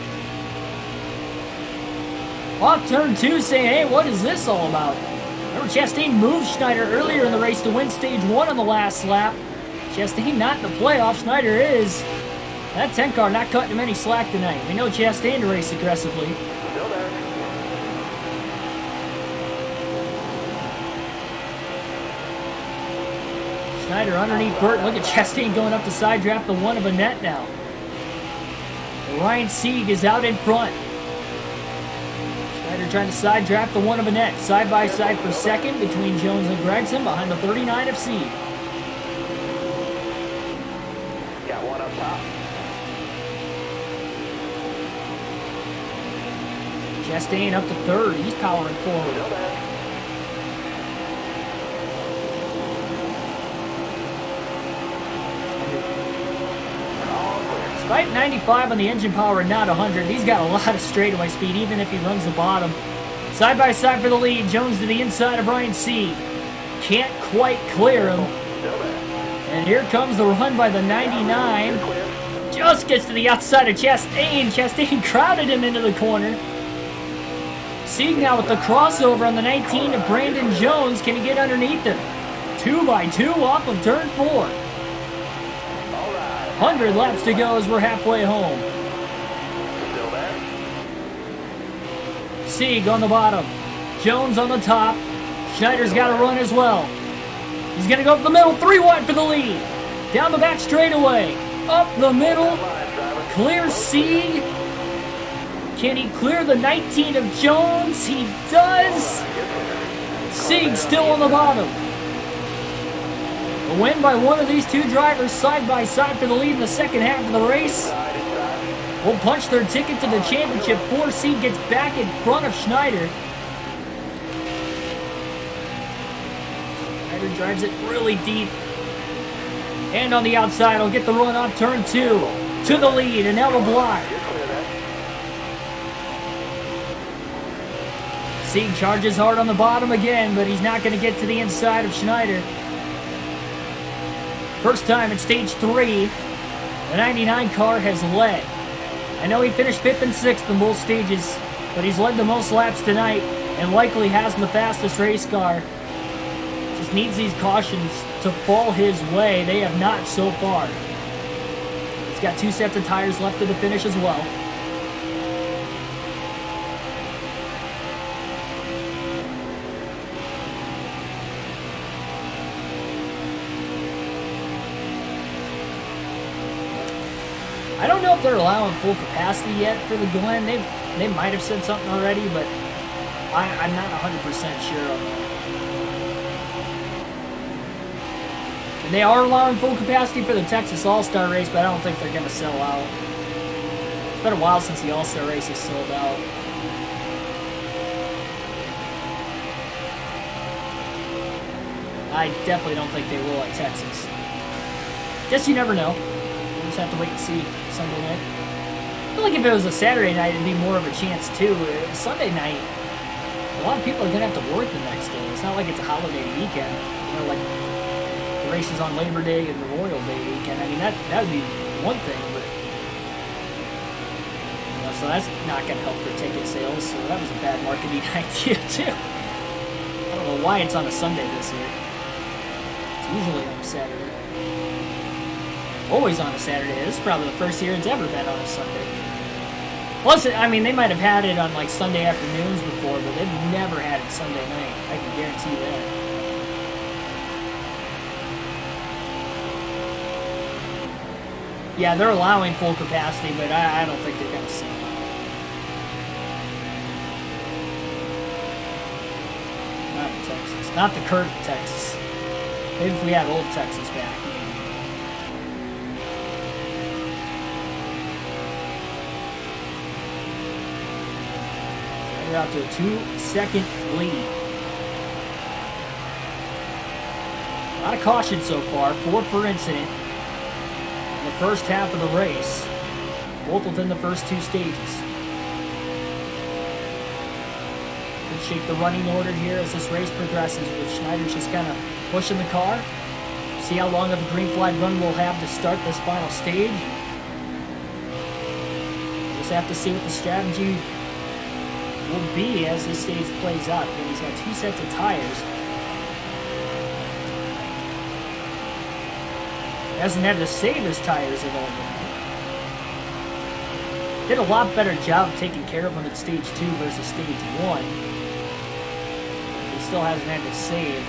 Off turn 2 saying, hey, what is this all about? Remember, Chastain moved Schneider earlier in the race to win stage 1 on the last lap. Chastain not in the playoff. Schneider is. That 10 car not cutting him any slack tonight. We know Chastain to race aggressively. Still there. Schneider underneath Burt. Look at Chastain going up the side draft, the 1 of Annette now. Ryan Sieg is out in front. Schneider trying to side draft the 1 of Annette. Side by side for second between Jones and Gregson behind the 39 of Sieg. Got one up top. Chastain up to third. He's powering forward. Still there. Despite 95 on the engine power and not 100, he's got a lot of straightaway speed, even if he runs the bottom. Side by side for the lead. Jones to the inside of Ryan Sieg. Can't quite clear him. Still there. And here comes the run by the 99. Just gets to the outside of Chastain. Chastain crowded him into the corner. Sieg now with the crossover on the 19 of Brandon Jones. Can he get underneath him? 2 by 2 off of turn 4. 100 laps to go as we're halfway home. Still there. Sieg on the bottom. Jones on the top. Schneider's got to run as well. He's going to go up the middle. 3 wide for the lead. Down the back straightaway. Up the middle. Clear Sieg. Can he clear the 19 of Jones? He does. Sieg still on the bottom. A win by one of these two drivers side by side for the lead in the second half of the race. Will punch their ticket to the championship. 4 Sieg gets back in front of Schneider. Schneider drives it really deep. And on the outside, he'll get the run off turn 2 to the lead, and now a block. Sieg charges hard on the bottom again, but he's not going to get to the inside of Schneider. First time in stage 3, the 99 car has led. I know he finished 5th and 6th in both stages, but he's led the most laps tonight and likely has the fastest race car. Just needs these cautions to fall his way. They have not so far. He's got 2 sets of tires left to the finish as well. I don't know if they're allowing full capacity yet for the Glen. They might have said something already, but I'm not 100% sure on that. And they are allowing full capacity for the Texas All-Star race, but I don't think they're going to sell out. It's been a while since the All-Star race has sold out. I definitely don't think they will at Texas. Guess you never know. We'll just have to wait and see Sunday night. I feel like if it was a Saturday night, it'd be more of a chance too. Sunday night, a lot of people are going to have to work the next day. It's not like it's a holiday weekend. You know, like the races on Labor Day and Memorial Day weekend. I mean, that would be one thing, but you know, so that's not going to help for ticket sales. So that was a bad marketing idea too. I don't know why it's on a Sunday this year. It's usually on a Saturday. Always on a Saturday. This is probably the first year it's ever been on a Sunday. Plus, I mean, they might have had it on like Sunday afternoons before, but they've never had it Sunday night. I can guarantee that. Yeah, they're allowing full capacity, but I don't think they're going to sell out. Not in Texas. Not the current Texas. Maybe if we had old Texas back. We're out to a 2-second lead. A lot of caution so far. 4 per incident in the first half of the race. Both within the first 2 stages. Could shake the running order here as this race progresses, with Schneider's just kind of pushing the car. See how long of a green flag run we'll have to start this final stage. Just have to see what the strategy will be as this stage plays out. And he's got 2 sets of tires. He hasn't had to save his tires at all. Did a lot better job taking care of them at stage 2 versus stage 1. He still hasn't had to save.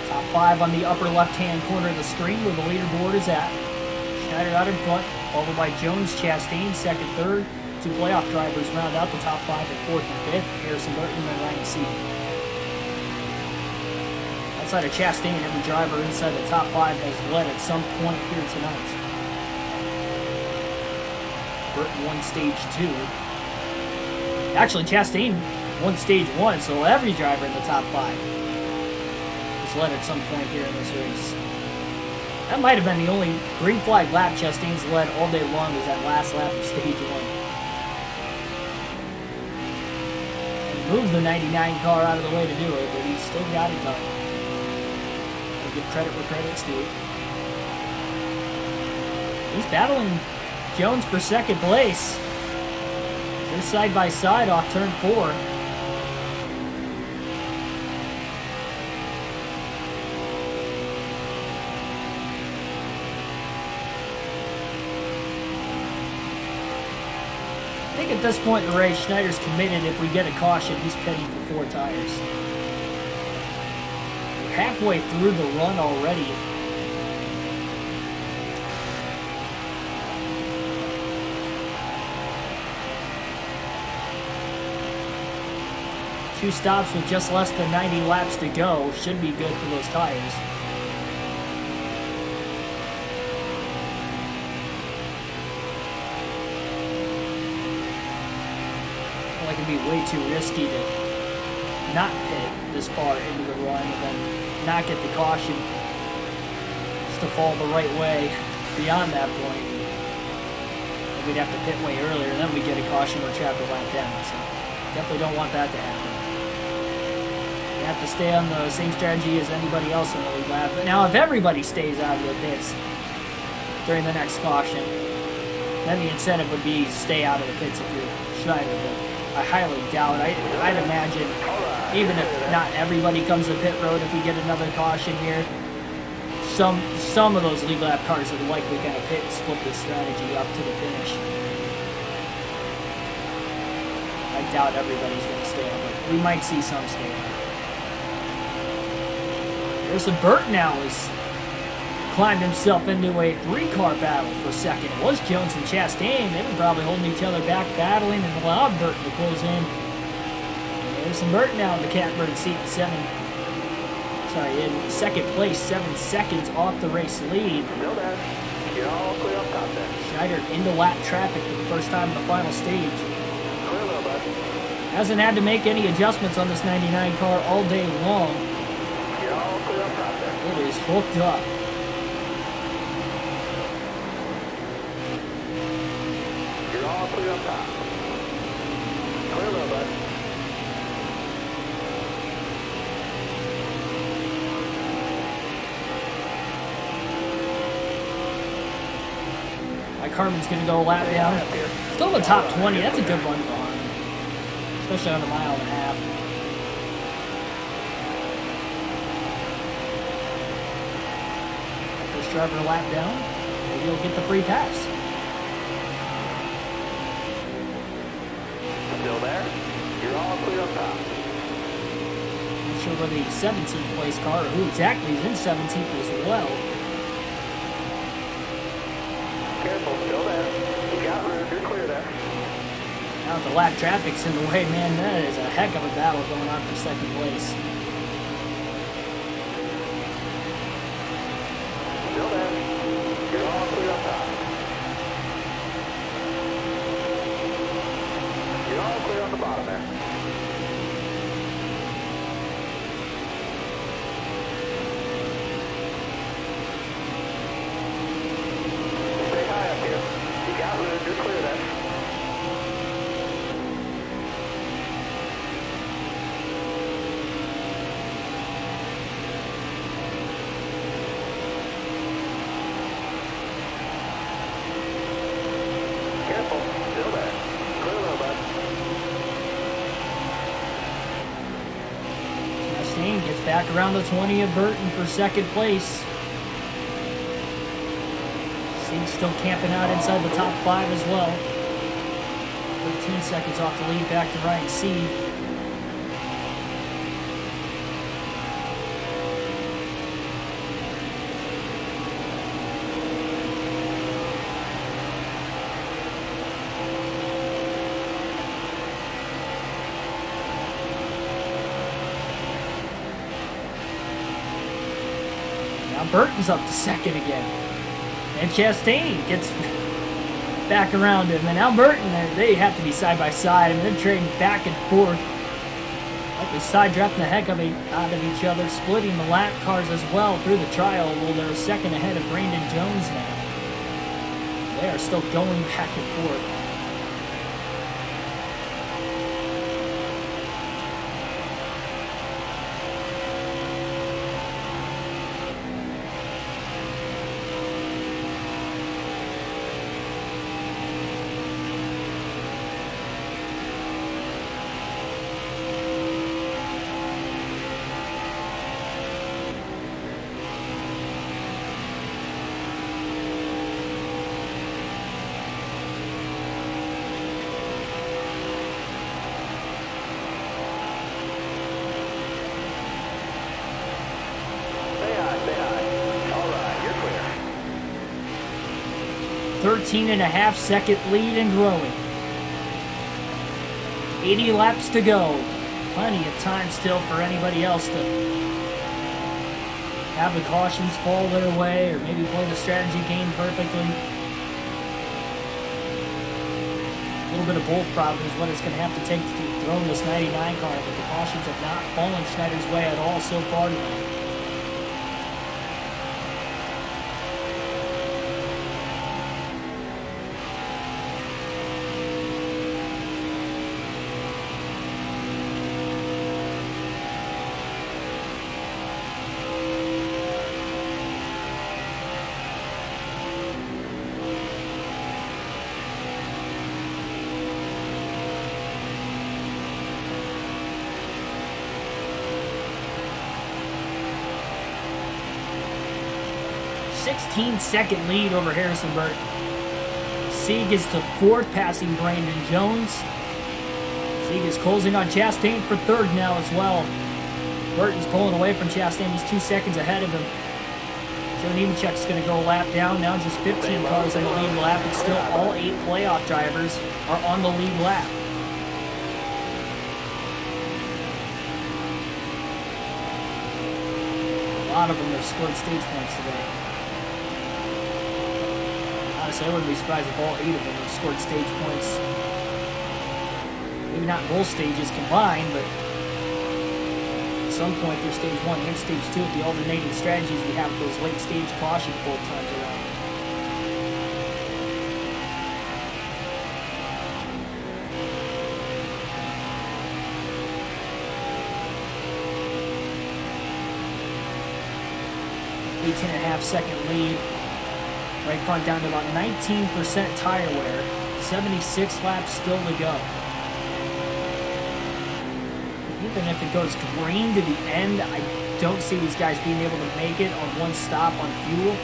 Top 5 on the upper left-hand corner of the screen where the leaderboard is at. Schneider out in front, followed by Jones, Chastain, second, third. 2 playoff drivers round out the top 5 at 4th and 5th. Harrison Burton and Ryan Seaton. Outside of Chastain, every driver inside the top 5 has led at some point here tonight. Burton won stage 2. Actually, Chastain won stage 1, so every driver in the top 5 led at some point here in this race. That might have been the only green flag lap Chastain's led all day long, was that last lap of stage 1. He moved the 99 car out of the way to do it, but he still got it done. I'll give credit where credit's due. He's battling Jones for second place. They're side by side off turn 4. I think at this point in the race, Schneider's committed. If we get a caution, he's pitting for 4 tires. We're halfway through the run already. Two stops with just less than 90 laps to go should be good for those tires. It'd be way too risky to not pit this far into the run and then not get the caution just to fall the right way beyond that point. And we'd have to pit way earlier, and then we get a caution or trap a lap down. So definitely don't want that to happen. You have to stay on the same strategy as anybody else in the lead lap. But now if everybody stays out of the pits during the next caution, then the incentive would be stay out of the pits if you're Schneider. But I highly doubt. I'd imagine, even if not everybody comes to pit road, if we get another caution here, some of those lead lap cars are likely going to pit and split this strategy up to the finish. I doubt everybody's going to stay on, but we might see some stay on. Harrison Burton now has climbed himself into a 3-car battle for second. It was Jones and Chastain. They were probably holding each other back, battling, and allowed Burton to close in. Harrison Burton now in the catbird seat, in second place, 7 seconds off the race lead. Still there. You're all clear up top there. Schneider into lap traffic for the first time in the final stage. Clear low, bud. Hasn't had to make any adjustments on this 99 car all day long. You're all clear up top there. It is hooked up. You're all clear up top. Clear low, bud. Mike Harmon's going to go a lap down. Still in the top 20. That's a good run for Harmon, especially on a mile and a half. First driver a lap down. Maybe he'll get the free pass. Still there. You're all clear up top. Not sure where the 17th place car or who exactly is in 17th as well. Careful, still there. You got room, you're clear there. Now that the lap traffic's in the way, man, that is a heck of a battle going on for second place. Still there. You're all clear up top. You're all clear on the bottom there. Stay high up here. You got room, you're clear there. Careful, still there. Clear low, bud. Chastain gets back around the 20 of Burton for second place. Singh still camping out inside the top 5 as well. 13 seconds off the lead back to Ryan Seed. Now Burton's up to second again. And Chastain gets back around him. And now Burton, they have to be side by side. I mean, they're trading back and forth. Like they're side drafting the heck out of each other, splitting the lap cars as well through the trial. Well, they're a second ahead of Brandon Jones now. They are still going back and forth. Stay high. All right, you're clear. 13.5 second lead and growing. 80 laps to go. Plenty of time still for anybody else to have the cautions fall their way or maybe play the strategy game perfectly. A little bit of both probably is what it's going to have to take to throw this 99 car, but the cautions have not fallen Schneider's way at all so far tonight. 16-second lead over Harrison Burton. Sieg is to fourth, passing Brandon Jones. Sieg is closing on Chastain for third now as well. Burton's pulling away from Chastain. He's 2 seconds ahead of him. Joe Nemechek's going to go a lap down. Now just 15 cars on the lead lap, and still all 8 playoff drivers are on the lead lap. A lot of them have scored stage points today. Honestly, I wouldn't be surprised if all 8 of them have scored stage points. Maybe not both stages combined, but at some point through stage 1 and stage 2 with the alternating strategies we have with those late stage cautions both times around. .5-second lead. Right front down to about 19% tire wear. 76 laps still to go. Even if it goes green to the end, I don't see these guys being able to make it on one stop on fuel.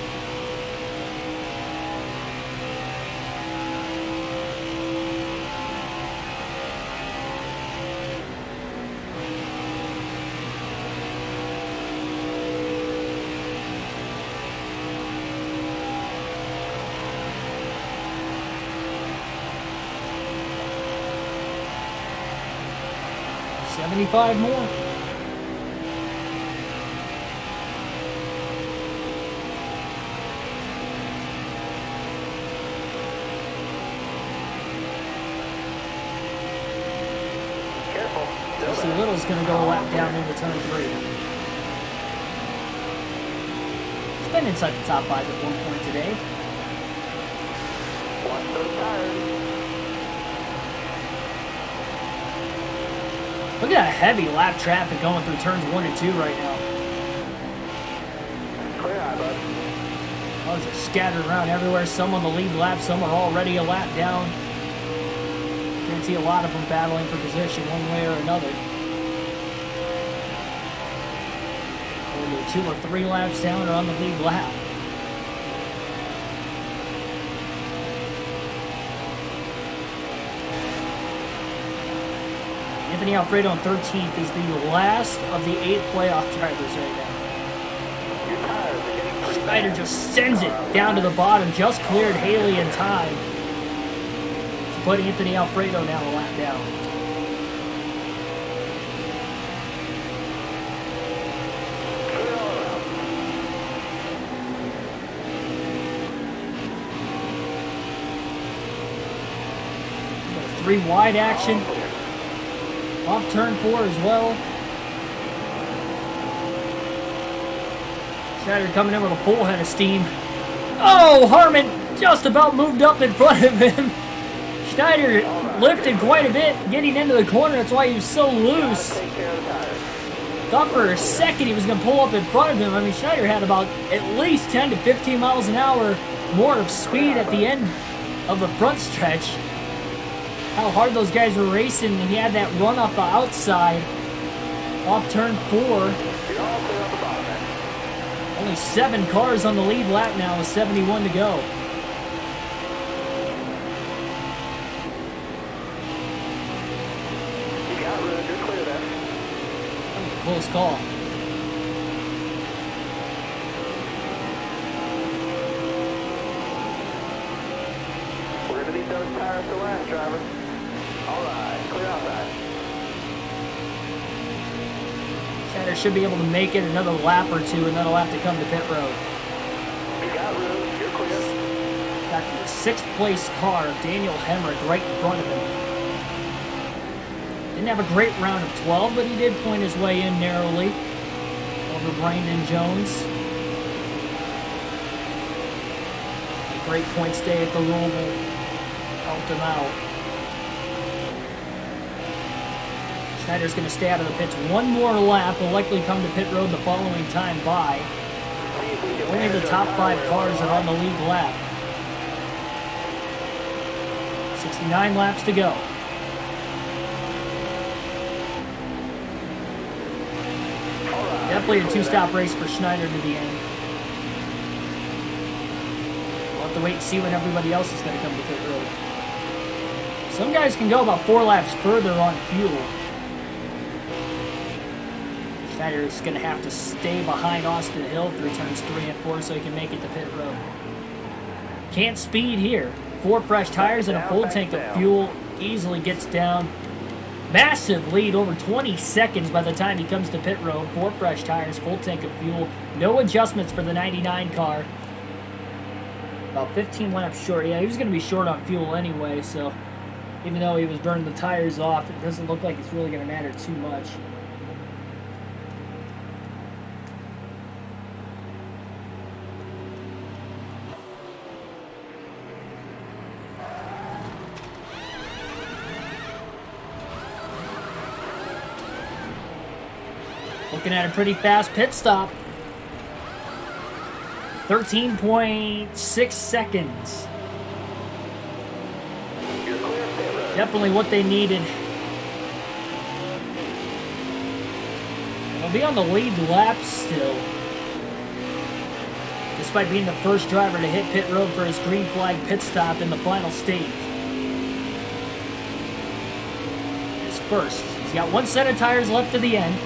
$75 more. Careful. Jesse Little's going to go a lap down into turn 3. He's been inside the top 5 at one point today. Watch those tires. Look at that heavy lap traffic going through turns 1 and 2 right now. Clear eye, bud. Cars are scattered around everywhere. Some on the lead lap, some are already a lap down. Guarantee a lot of them battling for position one way or another. Whether 2 or 3 laps down or on the lead lap. Anthony Alfredo on 13th is the last of the 8 playoff drivers right now. Your tires are getting pretty Schneider bad. just sends it down to the bottom, just cleared Haley in time to put Anthony Alfredo now a lap down. Clear all around. 3 wide action. Off turn 4 as well. Schneider coming in with a full head of steam. Oh, Harmon just about moved up in front of him. Schneider lifted quite a bit getting into the corner. That's why he was so loose. Take care of the tires. Thought for a second he was going to pull up in front of him. I mean, Schneider had about at least 10 to 15 miles an hour more of speed at the end of the front stretch. How hard those guys were racing. He had that run off the outside off turn 4. You're all clear on the bottom end. Only 7 cars on the lead lap now with 71 to go. You got room. You're clear there. Close call. We're going to need those tires to last, driver. All right. Clear outside. Schneider should be able to make it another lap or 2, and then he'll have to come to pit road. You got room. You're clear. Got the 6th place car, Daniel Hemrick, right in front of him. Didn't have a great round of 12, but he did point his way in narrowly over Brandon Jones. A great points day at the Louisville helped him out. Schneider's going to stay out of the pits one more lap. Will likely come to pit road the following time by. See if we can Only the manage top our 5 tire cars wear. are on the lead lap. 69 laps to go. All right. Definitely a 2-stop race for Schneider to the end. wait and see when everybody else is going to come to pit road. Some guys can go about 4 laps further on fuel. Schneider is going to have to stay behind Austin Hill through turns 3 and 4 so he can make it to pit road. Can't speed here. 4 fresh tires and a full tank of fuel easily gets down. Massive lead, over 20 seconds by the time he comes to pit road. 4 fresh tires, full tank of fuel. No adjustments for the 99 car. About 15 laps short. Yeah, he was going to be short on fuel anyway, so even though he was burning the tires off, it doesn't look like it's really going to matter too much. Looking at a pretty fast pit stop. 13.6 seconds. Definitely what they needed. He'll be on the lead lap still. Despite being the first driver to hit pit road for his green flag pit stop in the final stage. His first. He's got 1 set of tires left to the end.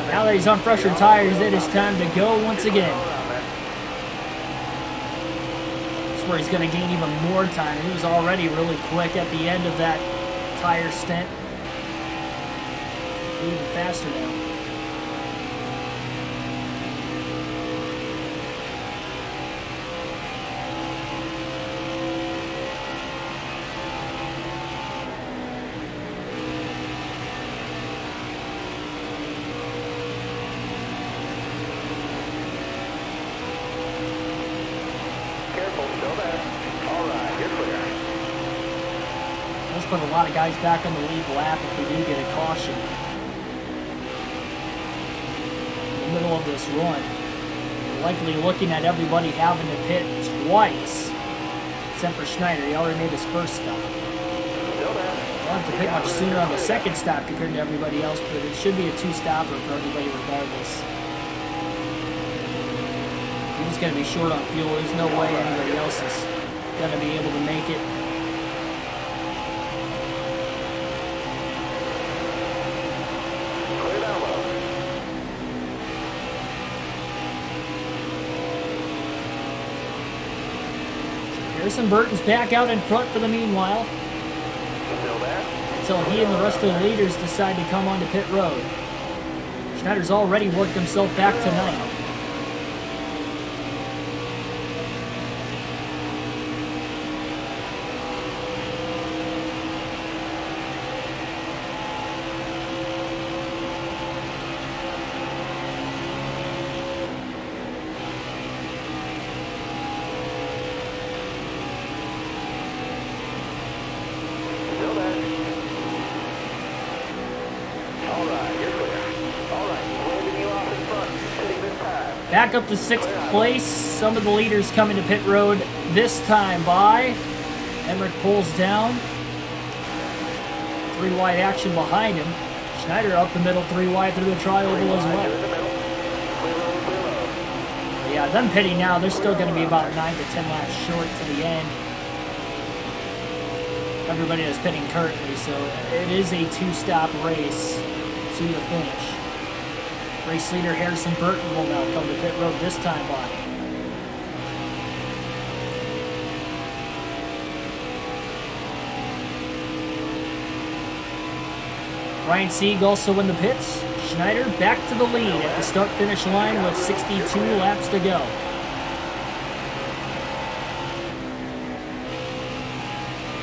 Now that he's on fresher tires, it is time to go once again. That's where he's going to gain even more time. He was already really quick at the end of that tire stint. Even faster now. Let's put a lot of guys back on the lead lap if we do get a caution. In the middle of this run, we're likely looking at everybody having to pit twice, except for Schneider. He already made his first stop. He'll have to pit much sooner on the second stop compared to everybody else, but it should be a 2-stopper for everybody regardless. He's going to be short on fuel. There's no way anybody else is going to be able to make it. Harrison Burton's back out in front for the meanwhile. Until he and the rest of the leaders decide to come onto pit road. Schneider's already worked himself back to 9th. Back up to 6th place. Some of the leaders coming to pit road this time by. Emmerich pulls down. 3 wide action behind him. Schneider up the middle, 3 wide through the tri-oval as well. But yeah, them pitting now, they're still going to be about 9 to 10 laps short to the end. Everybody is pitting currently, so it is a 2-stop race to the finish. Race leader Harrison Burton will now come to pit road this time by. Ryan Sieg also in the pits. Schneider back to the lead at the start-finish line with 62 laps to go.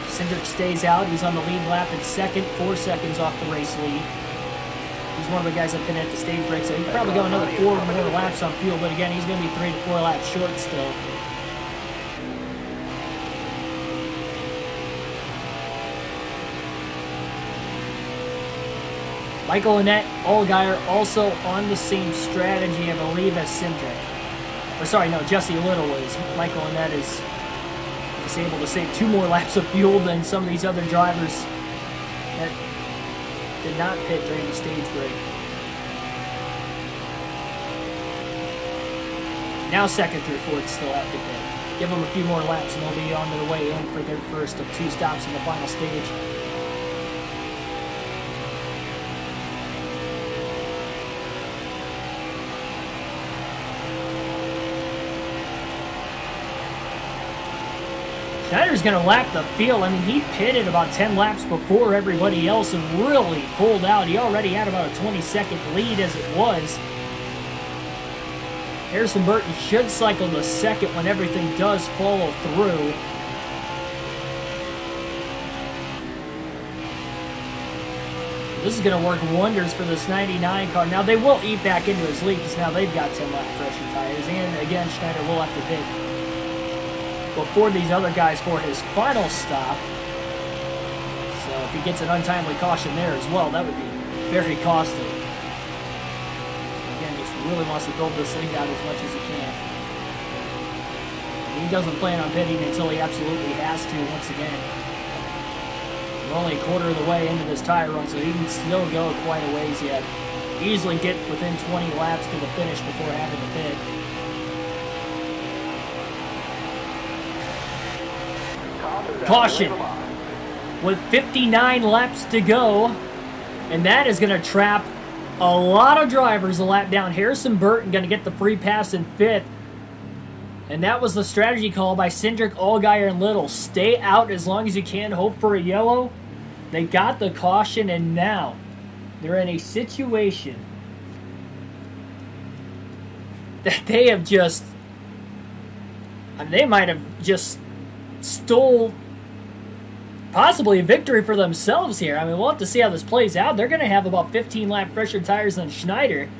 Cindric stays out. He's on the lead lap at 2nd, 4 seconds off the race lead. He's one of the guys that pitted at the stage break, so he could probably go another 4 more laps on fuel, but again, he's going to be 3 to 4 laps short still. Michael Annett, Allgaier also on the same strategy, I believe, as Cindric. Or sorry, no, Jesse Little is. Michael Annett is able to save 2 more laps of fuel than some of these other drivers that did not pit during the stage break. Now second through fourth still have to pit. Give them a few more laps and they'll be on their way in for their first of 2 stops in the final stage. Schneider's going to lap the field. I mean, he pitted about 10 laps before everybody else and really pulled out. He already had about a 20-second lead as it was. Harrison Burton should cycle to second when everything does follow through. This is going to work wonders for this 99 car. Now, they will eat back into his lead because now they've got 10-lap pressure tires. And, again, Schneider will have to pit before these other guys for his final stop. So if he gets an untimely caution there as well, that would be very costly. Again, just really wants to build this lead out as much as he can. And he doesn't plan on pitting until he absolutely has to once again. We're only a quarter of the way into this tire run, so he can still go quite a ways yet. Easily get within 20 laps to the finish before having to pit. Caution with 59 laps to go, and that is going to trap a lot of drivers a lap down. Harrison Burton going to get the free pass in 5th, and that was the strategy call by Cindric, Allgaier, and Little. Stay out as long as you can, hope for a yellow. They got the caution, and now they're in a situation that they have just, I mean, they might have just stole possibly a victory for themselves here. I mean, we'll have to see how this plays out. They're going to have about 15 lap fresher tires on Schneider.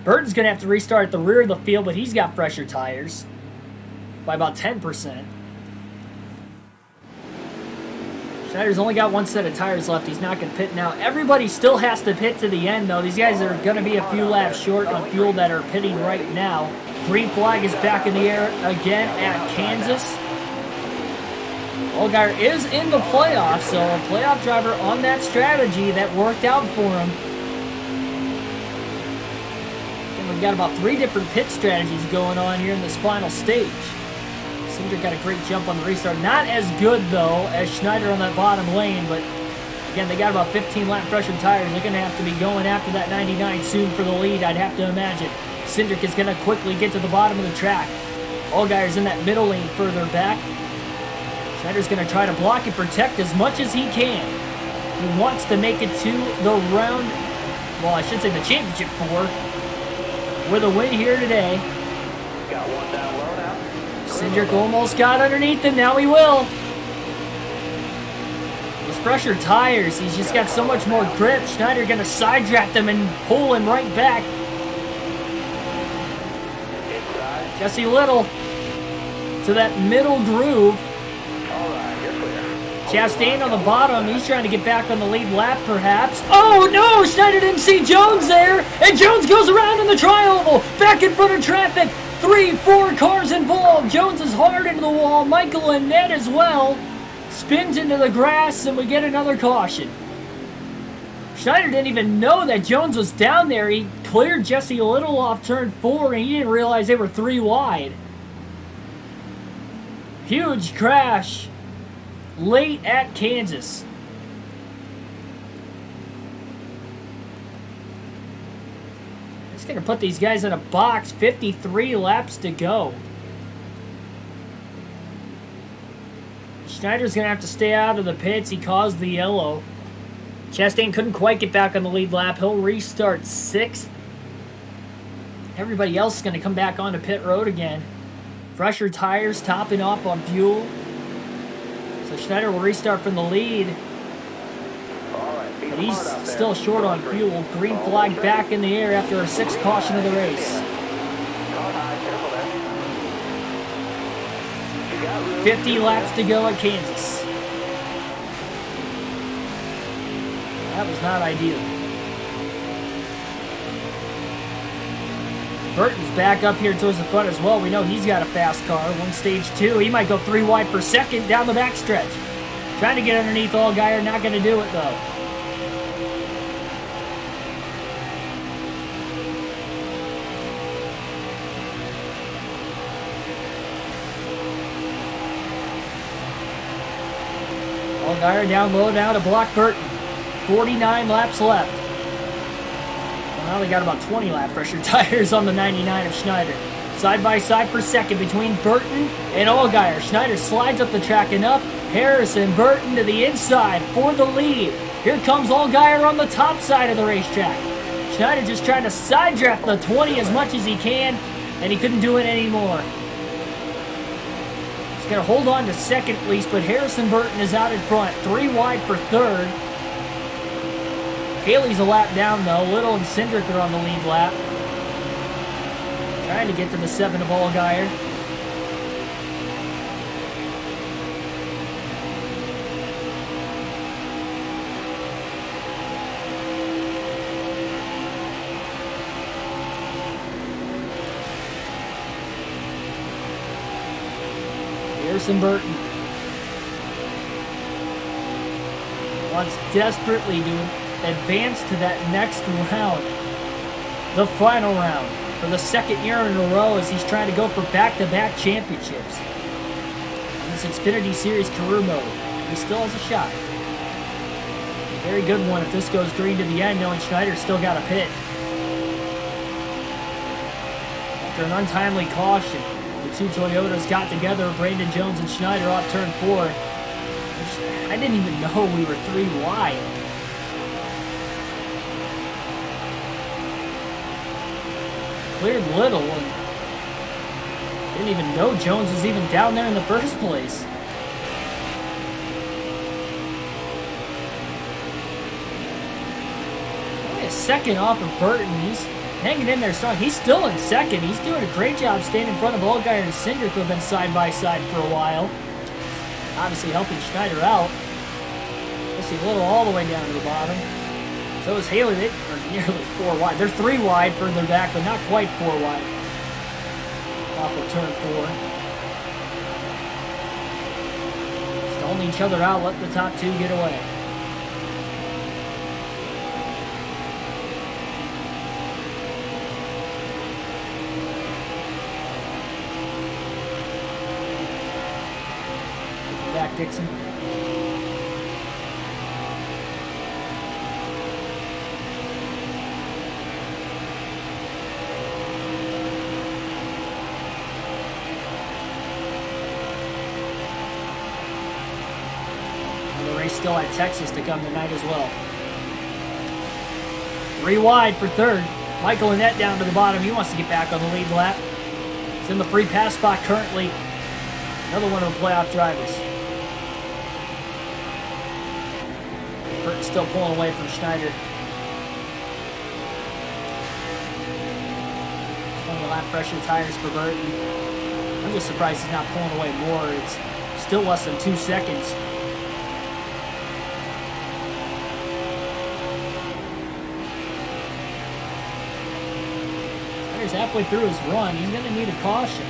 Burton's going to have to restart at the rear of the field, but he's got fresher tires by about 10%. Schneider's only got 1 set of tires left. He's not going to pit now. Everybody still has to pit to the end, though. These guys are going to be a few laps short on fuel that are pitting right now. Green flag is back in the air again at Kansas. Allgaier is in the playoffs, so a playoff driver on that strategy that worked out for him. And we've got about 3 different pit strategies going on here in this final stage. Cindric got a great jump on the restart. Not as good, though, as Schneider on that bottom lane, but again, they got about 15 lap fresher tires. They're going to have to be going after that 99 soon for the lead, I'd have to imagine. Cindric is going to quickly get to the bottom of the track. Allgaier's in that middle lane further back. Schneider's going to try to block and protect as much as he can. He wants to make it to the round, well, I should say the championship 4, with a win here today. Got one down low now. Cindric almost got underneath him. Now he will. His fresher tires, he's just got so much more grip. Schneider going to side draft him and pull him right back. Inside. Jesse Little to that middle groove. Chastain on the bottom. He's trying to get back on the lead lap, perhaps. Oh, no! Schneider didn't see Jones there. And Jones goes around in the tri-oval. Back in front of traffic. 3-4 cars involved. Jones is hard into the wall. Michael and Ned as well. Spins into the grass, and we get another caution. Schneider didn't even know that Jones was down there. He cleared Jesse Little off turn 4, and he didn't realize they were 3 wide. Huge crash late at Kansas. It's going to put these guys in a box. 53 laps to go. Schneider's going to have to stay out of the pits. He caused the yellow. Chastain couldn't quite get back on the lead lap. He'll restart 6th. Everybody else is going to come back onto pit road again. Fresher tires, topping off on fuel. So Schneider will restart from the lead. But he's still short on fuel. Green flag back in the air after our 6th caution of the race. 50 laps to go at Kansas. That was not ideal. Burton's back up here towards the front as well. We know he's got a fast car. Stage 2. He might go 3 wide for second down the backstretch. Trying to get underneath Allgaier. Not going to do it, though. Allgaier down low now to block Burton. 49 laps left. Well, now they got about 20 lap pressure tires on the 99 of Schneider. Side by side for second between Burton and Allgaier. Schneider slides up the track enough. Harrison Burton to the inside for the lead. Here comes Allgaier on the top side of the racetrack. Schneider just trying to side draft the 20 as much as he can, and he couldn't do it anymore. He's going to hold on to second at least, but Harrison Burton is out in front. 3 wide for third. Haley's a lap down though. Little and Cindric are on the lead lap. Trying to get to the 7 of Allgaier. Harrison Burton wants desperately to advance to that next round, the final round, for the second year in a row as he's trying to go for back-to-back championships. In this Xfinity Series career mode, he still has a shot. A very good one if this goes green to the end, knowing Schneider's still got a pit. After an untimely caution, the two Toyotas got together, Brandon Jones and Schneider off turn 4. I didn't even know we were 3 wide. Cleared Little and didn't even know Jones was even down there in the first place. Only a second off of Burton. He's hanging in there strong. He's still in second. He's doing a great job staying in front of Allgaier and Cindric, who have been side by side for a while. Obviously helping Schneider out. Especially Little all the way down to the bottom. So is Haley. They are nearly 4 wide. They're 3 wide further back, but not quite 4 wide. Off of turn 4. Stalling each other out, let the top 2 get away. Back, Dixon. Still at Texas to come tonight as well. 3 wide for third. Michael Annette down to the bottom. He wants to get back on the lead lap. He's in the free pass spot currently. Another one of the playoff drivers. Burton's still pulling away from Schneider. 20 lap pressure tires for Burton. I'm just surprised he's not pulling away more. It's still less than 2 seconds. Halfway through his run, he's going to need a caution.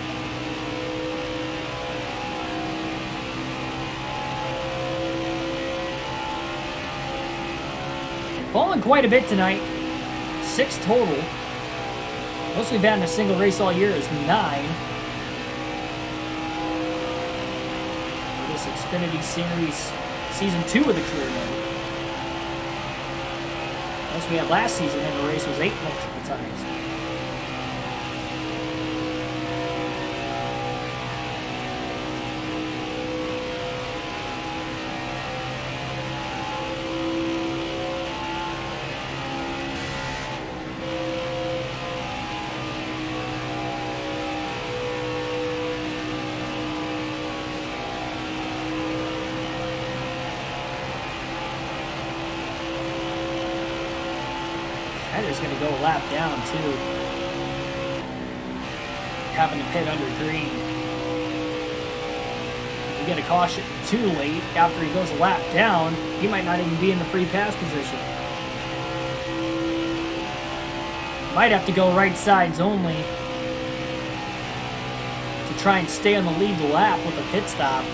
Falling quite a bit tonight. 6 total. Most we've had in a single race all year is 9. For this Xfinity Series Season 2 of the career mode. Most we had last season in the race was 8 multiple times. Schneider's going to go a lap down, too. Having to pit under green. You get a caution too late after he goes a lap down, he might not even be in the free pass position. Might have to go right sides only to try and stay on the lead lap with a pit stop.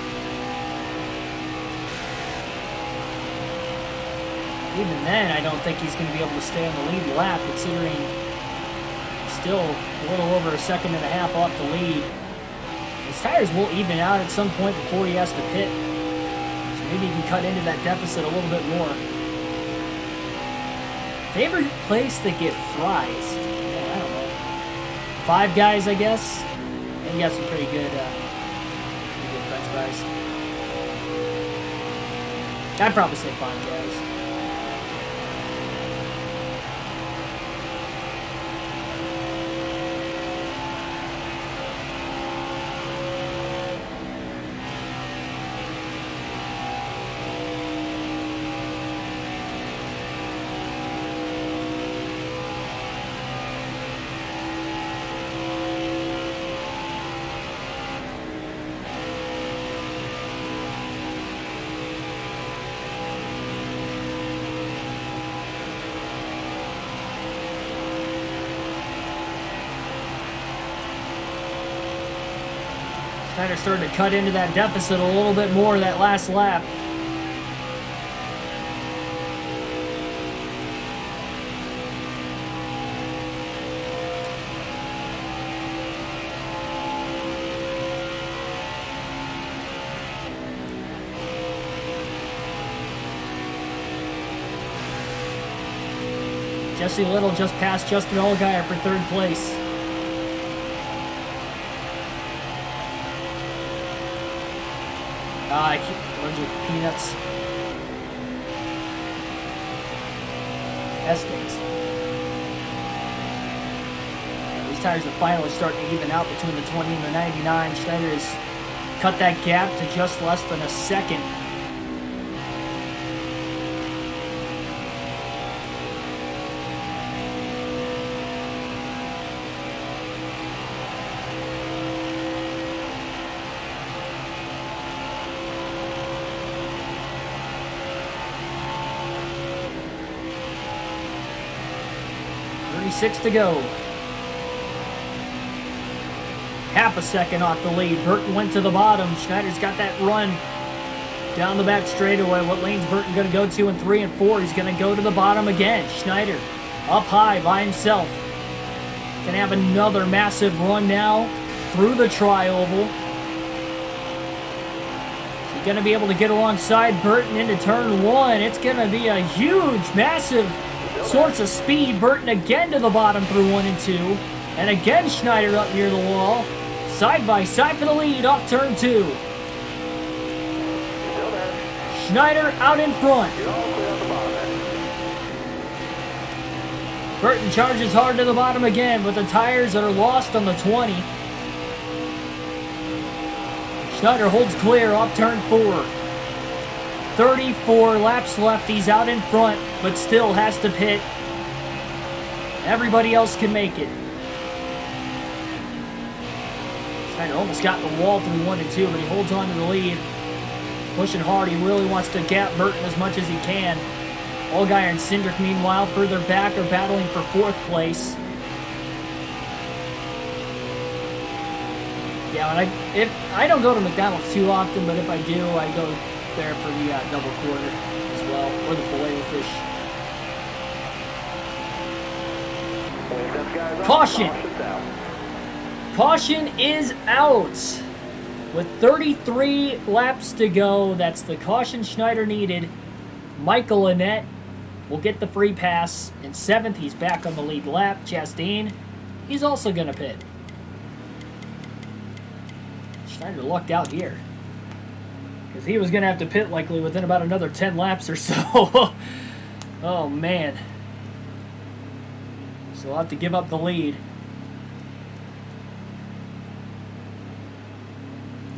Even then, I don't think he's going to be able to stay on the lead lap, considering he's still a little over a second and a half off the lead. His tires will even out at some point before he has to pit. So Maybe he can cut into that deficit a little bit more. Favorite place to get fries? Man, I don't know. Five Guys, I guess. And you got some pretty good French fries. I'd probably say Five Guys. Schneider starting to cut into that deficit a little bit more that last lap. Jesse Little just passed Justin Allgaier for third place. I keep allergic to peanuts. That stinks. Yeah, these tires are finally starting to even out between the 20 and the 99. Schneider has cut that gap to just less than a second. Six to go. Half a second off the lead. Burton went to the bottom. Schneider's got that run down the back straightaway. What lane's Burton going to go to in 3 and 4? He's going to go to the bottom again. Schneider up high by himself. Going to have another massive run now through the tri-oval. He's going to be able to get alongside Burton into turn 1. It's going to be a huge, massive source of speed. Burton again to the bottom through 1 and 2. And again Schneider up near the wall. Side by side for the lead off turn 2. Schneider out in front. Burton charges hard to the bottom again with the tires that are lost on the 20. Schneider holds clear off turn 4. 34 laps left. He's out in front, but still has to pit. Everybody else can make it. Schneider almost got the wall through 1 and 2, but he holds on to the lead. Pushing hard. He really wants to gap Burton as much as he can. Allgaier and Cindric, meanwhile, further back, are battling for 4th place. Yeah, if I don't go to McDonald's too often, but if I do, I go there for the double quarter as well, or the filet-o-fish. Caution! Caution is out! With 33 laps to go, that's the caution Schneider needed. Michael Annett will get the free pass. In 7th, he's back on the lead lap. Chastain, he's also going to pit. Schneider lucked out here, because he was going to have to pit likely within about another 10 laps or so. Oh, man. So he'll have to give up the lead.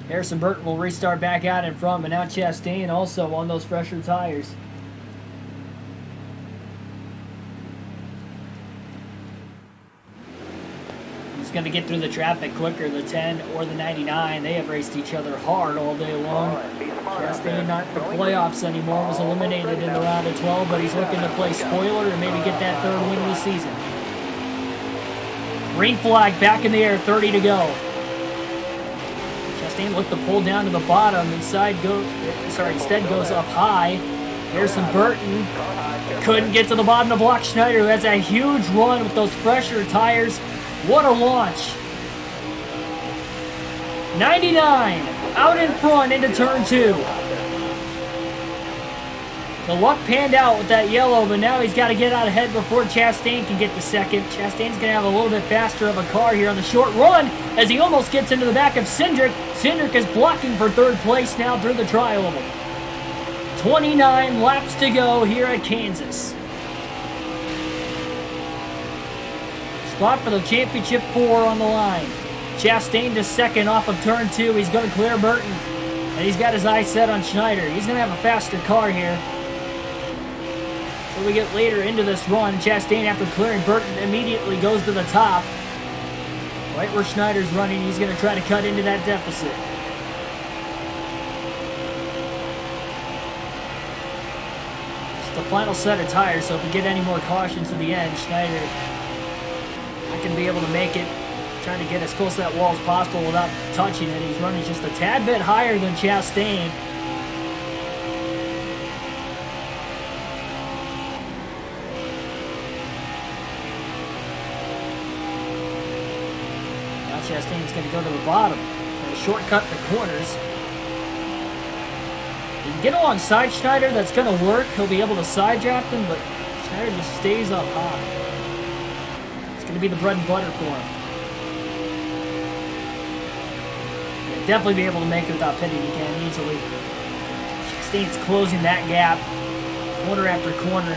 Harrison Burton will restart back out in front, but now Chastain also on those fresher tires. Going to get through the traffic quicker, the 10 or the 99. They have raced each other hard all day long. Chastain not in the playoffs anymore, was eliminated in the round of 12, but he's looking to play spoiler and maybe get that 3rd win of the season. Green flag back in the air, 30 to go. Chastain looked to pull down to the bottom. Instead goes up high. Harrison Burton couldn't get to the bottom to block Schneider, who has a huge run with those fresher tires. What a launch. 99 out in front into turn 2. The luck panned out with that yellow, but now he's got to get out ahead before Chastain can get to second. Chastain's going to have a little bit faster of a car here on the short run as he almost gets into the back of Cindric. Cindric is blocking for third place now through the tri-oval. 29 laps to go here at Kansas. Spot for the championship 4 on the line. Chastain to second off of turn 2. He's going to clear Burton. And he's got his eyes set on Schneider. He's going to have a faster car here. So we get later into this run. Chastain, after clearing Burton, immediately goes to the top. Right where Schneider's running, he's going to try to cut into that deficit. It's the final set of tires, so if we get any more cautions to the end, Schneider not going to be able to make it. Trying to get as close to that wall as possible without touching it. He's running just a tad bit higher than Chastain. Now Chastain's going to go to the bottom. Going to shortcut the corners. He can get alongside Schneider. That's going to work. He'll be able to side draft him, but Schneider just stays up high. It's going to be the bread and butter for him. Definitely be able to make it without pitting. He can easily. Chastain's closing that gap corner after corner.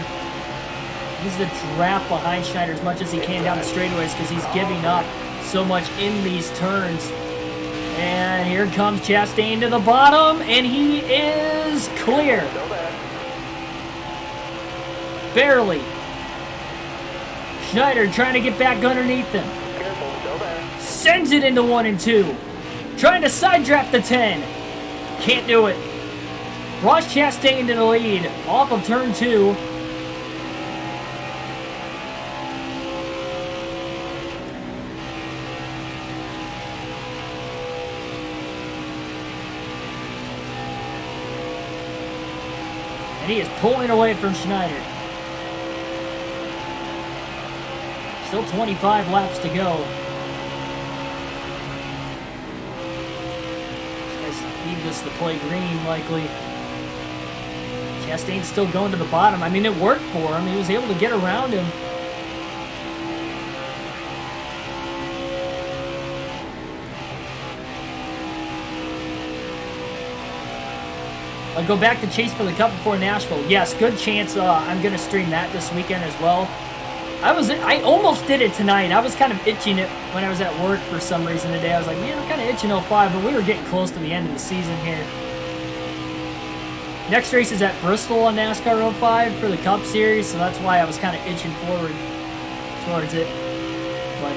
He's the draft behind Schneider as much as he can down the straightaways because he's giving up so much in these turns. And here comes Chastain to the bottom, and he is clear. Barely. Schneider trying to get back underneath him. Sends it into 1 and 2. Trying to side draft the 10. Can't do it. Ross Chastain to the lead off of turn 2. And he is pulling away from Schneider. Still 25 laps to go. Need this to play green, likely. Chastain's still going to the bottom. I mean, it worked for him. He was able to get around him. I'll go back to Chase for the Cup before Nashville. Yes, good chance I'm going to stream that this weekend as well. I almost did it tonight. I was kind of itching it when I was at work for some reason today. I was like, man, I'm kind of itching 05, but we were getting close to the end of the season here. Next race is at Bristol on NASCAR 05 for the Cup Series, so that's why I was kind of itching forward towards it. But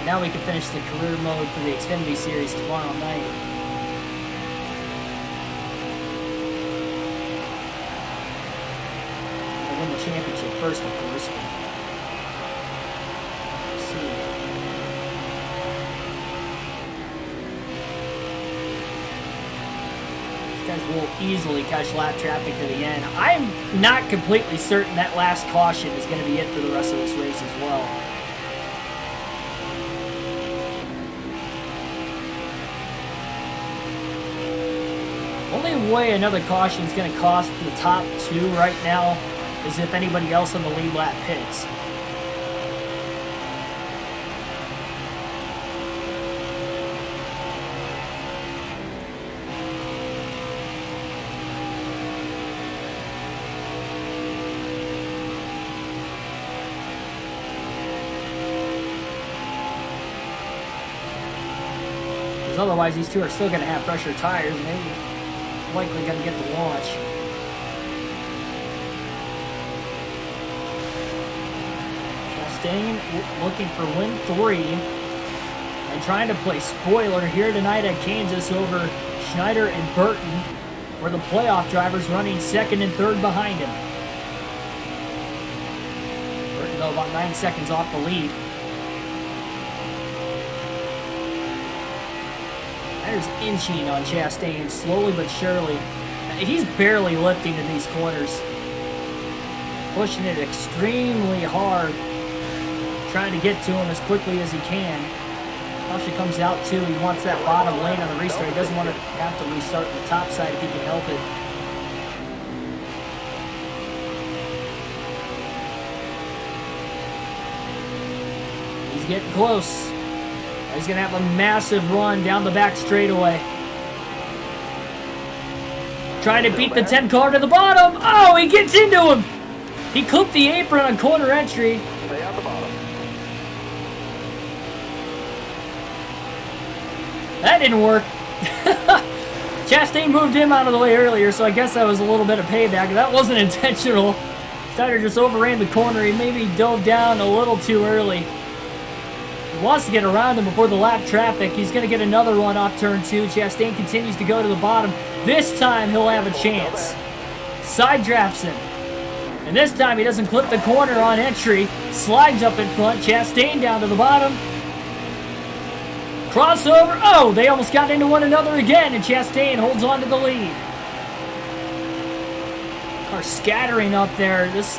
now we can finish the career mode for the Xfinity Series tomorrow night. Win the championship first, of course. Let's see. These guys will easily catch lap traffic to the end. I'm not completely certain that last caution is going to be it for the rest of this race as well. Only way another caution is going to cost the top 2 right now is if anybody else on the lead lap pits. Because otherwise these two are still going to have fresher tires and they're likely going to get the launch. Looking for win 3 and trying to play spoiler here tonight at Kansas over Schneider and Burton, where the playoff drivers running second and third behind him. Burton, though, about 9 seconds off the lead. Schneider's inching on Chastain slowly but surely. He's barely lifting in these corners, pushing it extremely hard, trying to get to him as quickly as he can. Caution comes out too. He wants that bottom lane on the restart. He doesn't want to have to restart the top side if he can help it. He's getting close. He's going to have a massive run down the back straightaway. Trying to beat the 10 car to the bottom. Oh, he gets into him. He clipped the apron on corner entry. Stay on the bottom. That didn't work. Chastain moved him out of the way earlier, so I guess that was a little bit of payback. That wasn't intentional. Schneider just overran the corner. He maybe dove down a little too early. He wants to get around him before the lap traffic. He's going to get another run off turn 2. Chastain continues to go to the bottom. This time he'll have a chance. Side drafts him. And this time he doesn't clip the corner on entry. Slides up in front. Chastain down to the bottom. Crossover. Oh, they almost got into one another again, and Chastain holds on to the lead. Car scattering up there. This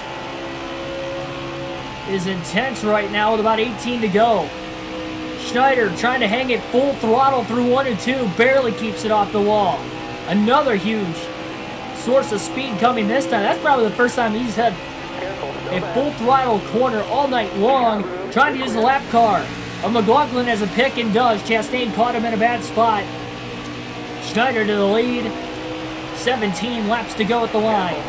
is intense right now with about 18 to go. Schneider trying to hang it full throttle through 1 and 2. Barely keeps it off the wall. Another huge source of speed coming this time. That's probably the first time he's had a full throttle corner all night long. Trying to use the lap car of McLaughlin as a pick and does. Chastain caught him in a bad spot. Schneider to the lead. 17 laps to go at the line.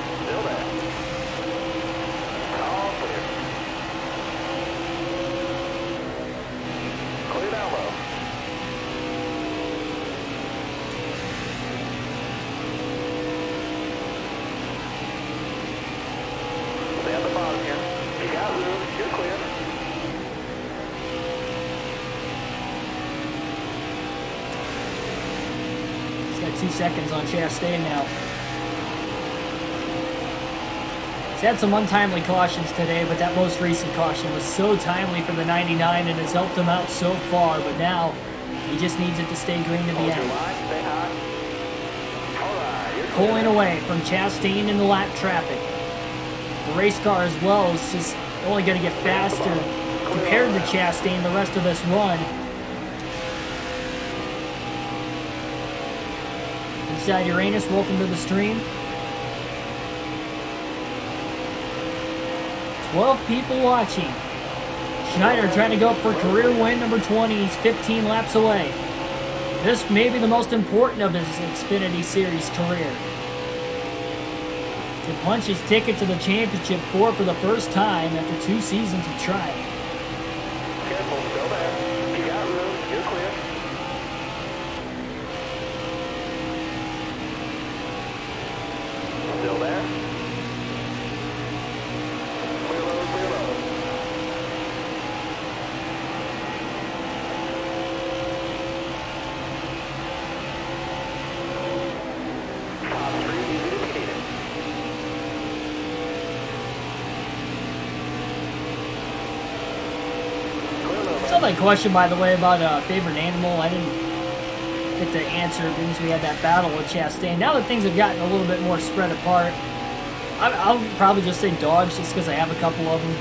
He's got 2 seconds on Chastain now. He's had some untimely cautions today, but that most recent caution was so timely for the 99 and has helped him out so far, but now he just needs it to stay green to the end. Pulling away from Chastain in the lap traffic. The race car as well is just only going to get faster compared to Chastain the rest of this run. Inside Uranus, welcome to the stream. 12 people watching. Schneider trying to go for career win number 20. He's 15 laps away. This may be the most important of his Xfinity Series career. To punch his ticket to the championship for the first time after 2 seasons of trying. Careful, still there. You got room. You're clear. Still there. Clear low, clear low. Top 3, easy to be needed. Saw that question, by the way, about favorite animal. I didn't get the answer because we had that battle with Chastain. Now that things have gotten a little bit more spread apart, I'll probably just say dogs just because I have a couple of them.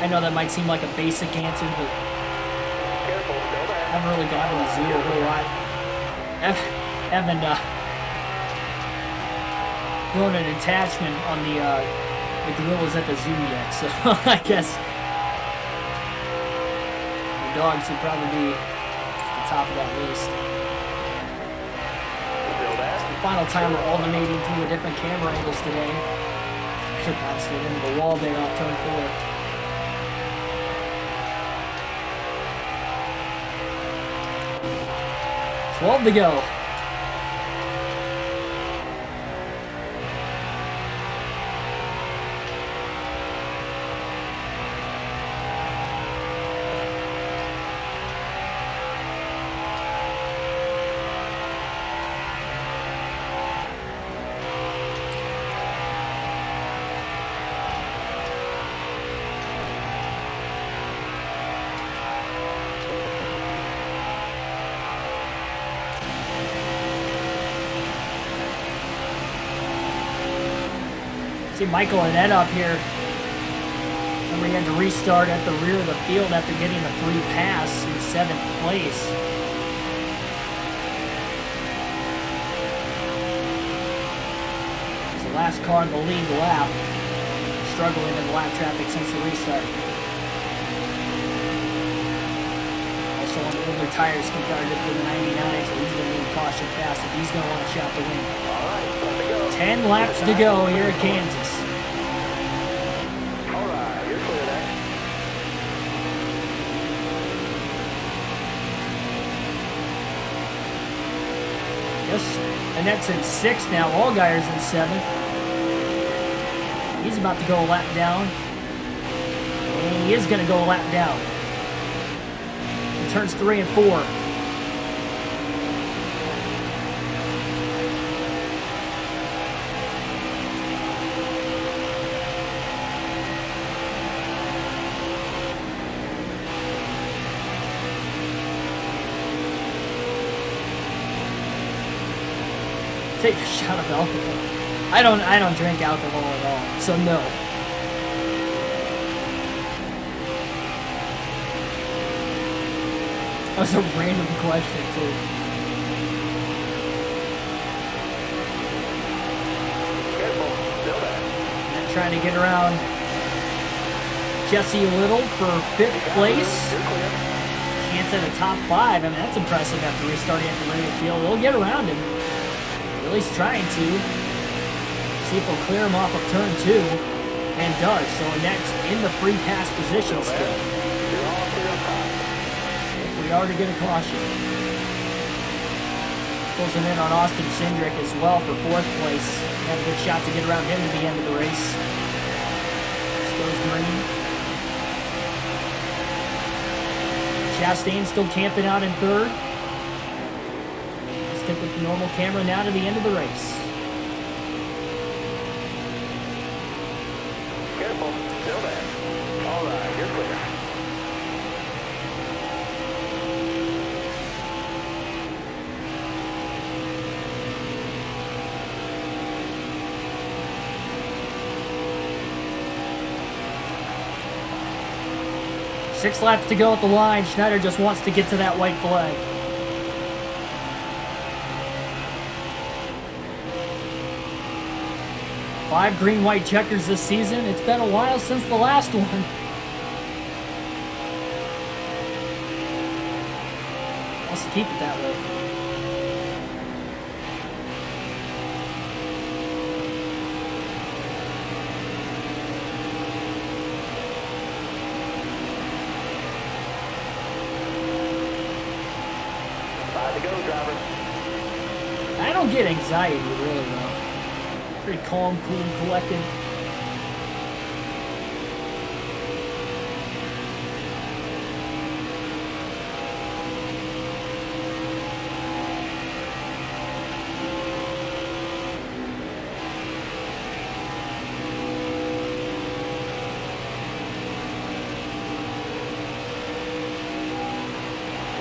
I know that might seem like a basic answer, but I haven't really gone to the zoo a whole lot. Haven't grown an attachment on the gorillas at the zoo yet, so I guess the dogs would probably be at the top of that list. It's the final time we're alternating through the different camera angles today. Should pass it into the wall there off turn 4. $12 to go. See Michael and Ed up here. We had to restart at the rear of the field after getting a free pass in 7th place. It's the last car in the lead lap, struggling in the lap traffic since the restart. Also on older tires compared to the 99, so he's going to need caution fast if he's going to want a shot to win. All right, let me go. 10 laps to go here at Kansas. All right, you're clear there. Yes, Annette's in 6th now. Allgaier's in 7th. He's about to go a lap down. And he is going to go a lap down. He turns 3 and 4. Take a shot of alcohol. I don't drink alcohol at all, so no. That was a random question too. Careful, still there. And trying to get around Jesse Little for 5th place. You're clear. Chance at a top 5. I mean, that's impressive after restarting at the rear of the field. They'll get around him. At least trying to. See if he'll clear him off of turn 2. And does. So Annette's in the free pass position still. You're all clear up top. If we are to get a caution. Closing in on Austin Cindric as well for 4th place. Have a good shot to get around him to the end of the race. This goes green. Chastain still camping out in 3rd. Stick with the normal camera now to the end of the race. Careful, still there. All right, you're clear. Six laps to go at the line. Schneider just wants to get to that white flag. Five green-white checkers this season. It's been a while since the last one. Wants to keep it that way. Five to go, driver. I don't get anxiety, really, though. Pretty calm, cool, and collected.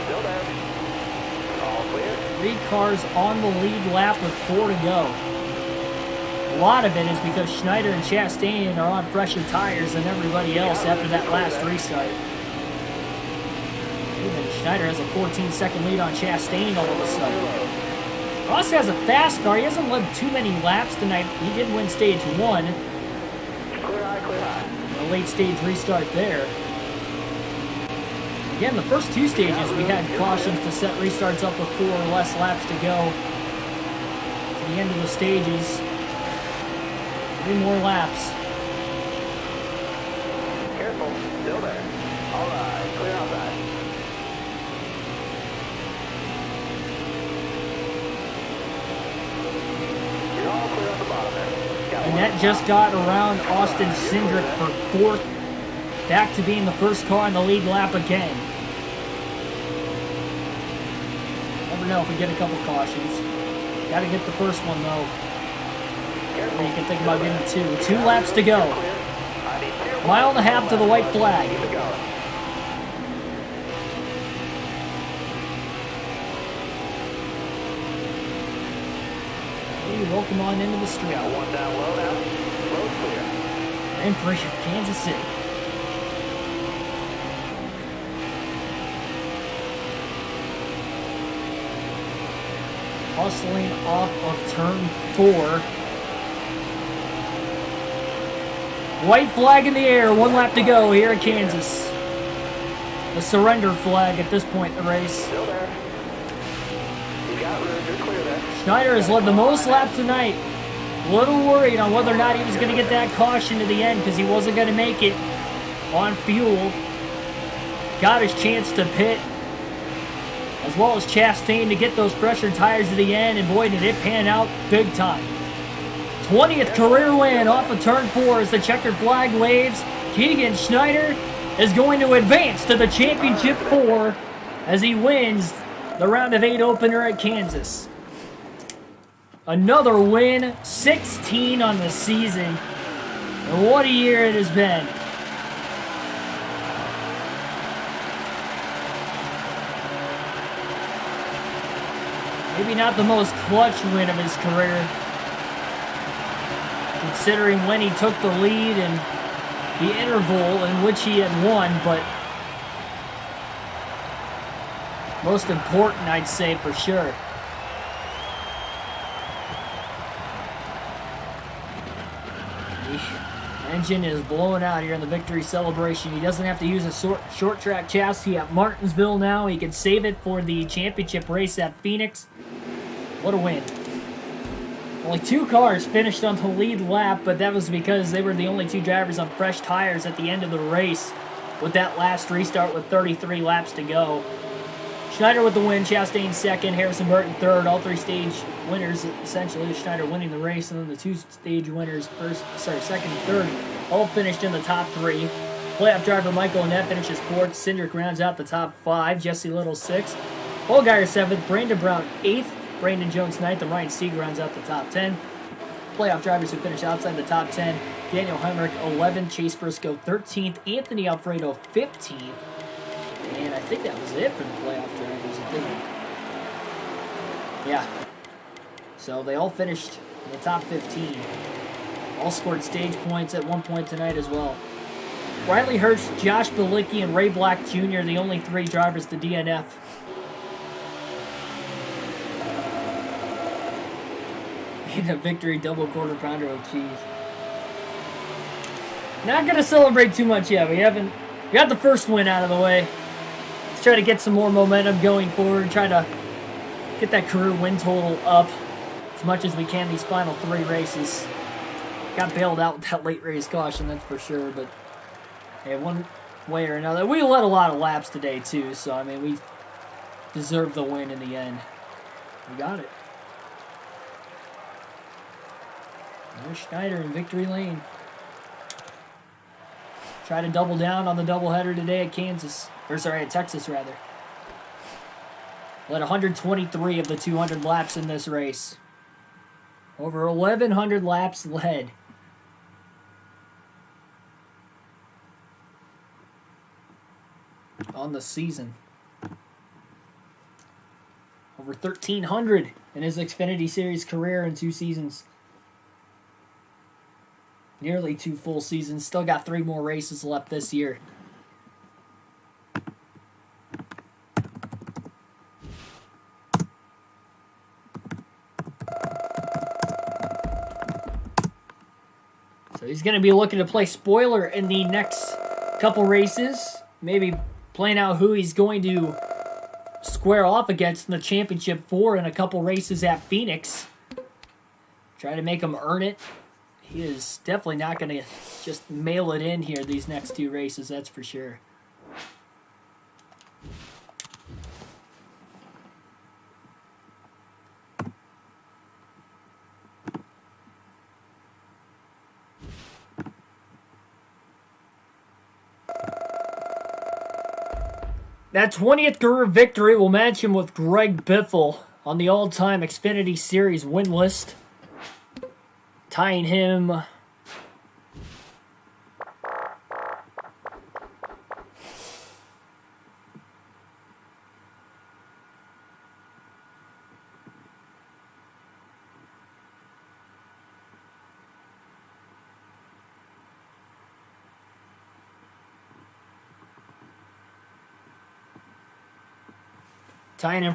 Still there. All clear. 3 cars on the lead lap with 4 to go. A lot of it is because Schneider and Chastain are on fresher tires than everybody else after that last restart. Even Schneider has a 14-second lead on Chastain all of a sudden. Ross has a fast car. He hasn't led too many laps tonight. He did win stage 1. Clear high, clear high. A late stage restart there. Again, the first 2 stages we had cautions to set restarts up with 4 or less laps to go. To the end of the stages. 3 more laps. Careful, still there. All right, clear outside. You're all clear at the bottom there. And that just got around Austin Cindric for 4th. Back to being the first car in the lead lap again. Never know if we get a couple cautions. Got to get the first one though. Or you can think about getting 2. 2 laps to go. Mile and a half to the white flag. Keep it going. Hey, welcome on into the straight. One down low now. Road clear. Grand Prix of Kansas City. hustling off of turn 4. White flag in the air, 1 lap to go here at Kansas. The surrender flag at this point in the race. Still there. You got room. You're clear there. Schneider has led the most laps tonight. A little worried on whether or not he was going to get that caution to the end because he wasn't going to make it on fuel. Got his chance to pit, as well as Chastain to get those pressure tires to the end, and boy, did it pan out big time. 20th career win off of turn 4 as the checkered flag waves. Keegan Schneider is going to advance to the championship 4 as he wins the round of 8 opener at Kansas. Another win, 16 on the season, and what a year it has been. Maybe not the most clutch win of his career, considering when he took the lead and the interval in which he had won, but most important, I'd say, for sure. The engine is blowing out here in the victory celebration. He doesn't have to use a short track chassis at Martinsville now. He can save it for the championship race at Phoenix. What a win. Only 2 cars finished on the lead lap, but that was because they were the only 2 drivers on fresh tires at the end of the race with that last restart with 33 laps to go. Schneider with the win, Chastain second, Harrison Burton third, all 3 stage winners, essentially. Schneider winning the race, and then the 2 stage winners, second and third, all finished in the top 3. Playoff driver Michael Annett finishes 4th, Cindric rounds out the top 5, Jesse Little 6th, Allgaier 7th, Brandon Brown 8th, Brandon Jones 9th, and Ryan Sieg rounds out the top 10. Playoff drivers who finish outside the top 10, Daniel Hemrick 11th, Chase Briscoe 13th, Anthony Alfredo 15th, and I think that was it for the playoff drivers. Yeah. So they all finished in the top 15. All scored stage points at one point tonight as well. Riley Hirsch, Josh Bilicki, and Ray Black Jr. the only 3 drivers to DNF. And a victory double quarter pounder of cheese. Not going to celebrate too much yet. We got the first win out of the way. Let's try to get some more momentum going forward. Try to get that career win total up as much as we can these final 3 races. Got bailed out with that late race caution, that's for sure. But hey, one way or another, we led a lot of laps today too. So I mean, we deserved the win in the end. We got it. There's Schneider in victory lane. Try to double down on the doubleheader today at at Texas rather. Led 123 of the 200 laps in this race. Over 1,100 laps led. On the season. Over 1,300 in his Xfinity Series career in 2 seasons. Nearly 2 full seasons. Still got 3 more races left this year. So he's going to be looking to play spoiler in the next couple races. Maybe playing out who he's going to square off against in the championship 4 in a couple races at Phoenix. Try to make him earn it. He is definitely not going to just mail it in here these next 2 races, that's for sure. That 20th career victory will match him with Greg Biffle on the all-time Xfinity Series win list, tying him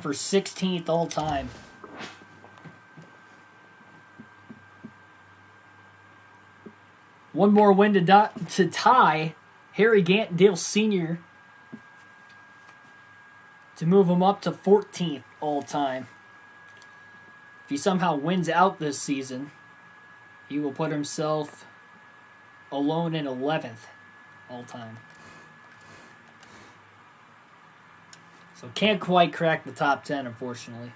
for 16th all-time. One more win to tie Harry Gantdale Sr. to move him up to 14th all-time. If he somehow wins out this season, he will put himself alone in 11th all-time. So can't quite crack the top 10, unfortunately.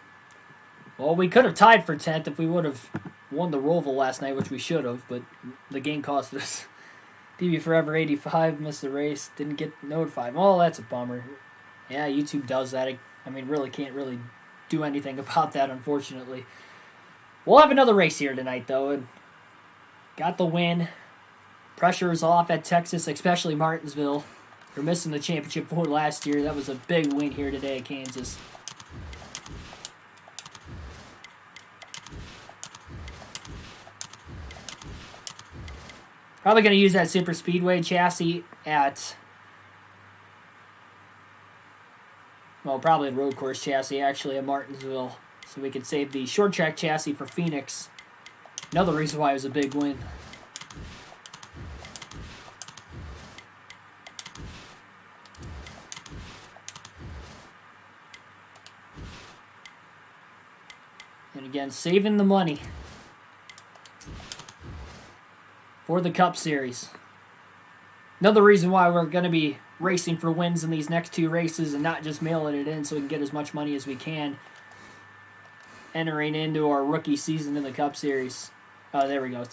Well, we could have tied for 10th if we would have won the Roval last night, which we should have, but the game cost us. DB Forever 85 missed the race, didn't get notified. Well, that's a bummer. Yeah, YouTube does that. I mean, really can't really do anything about that, unfortunately. We'll have another race here tonight, though, and got the win. Pressure is off at Texas, especially Martinsville. We're missing the championship for last year. That was a big win here today at Kansas. Probably going to use that Super Speedway chassis at... Well, probably a road course chassis, actually, at Martinsville. So we could save the short track chassis for Phoenix. Another reason why it was a big win. And again, saving the money for the Cup Series. Another reason why we're going to be racing for wins in these next two races and not just mailing it in so we can get as much money as we can entering into our rookie season in the Cup Series. There we go.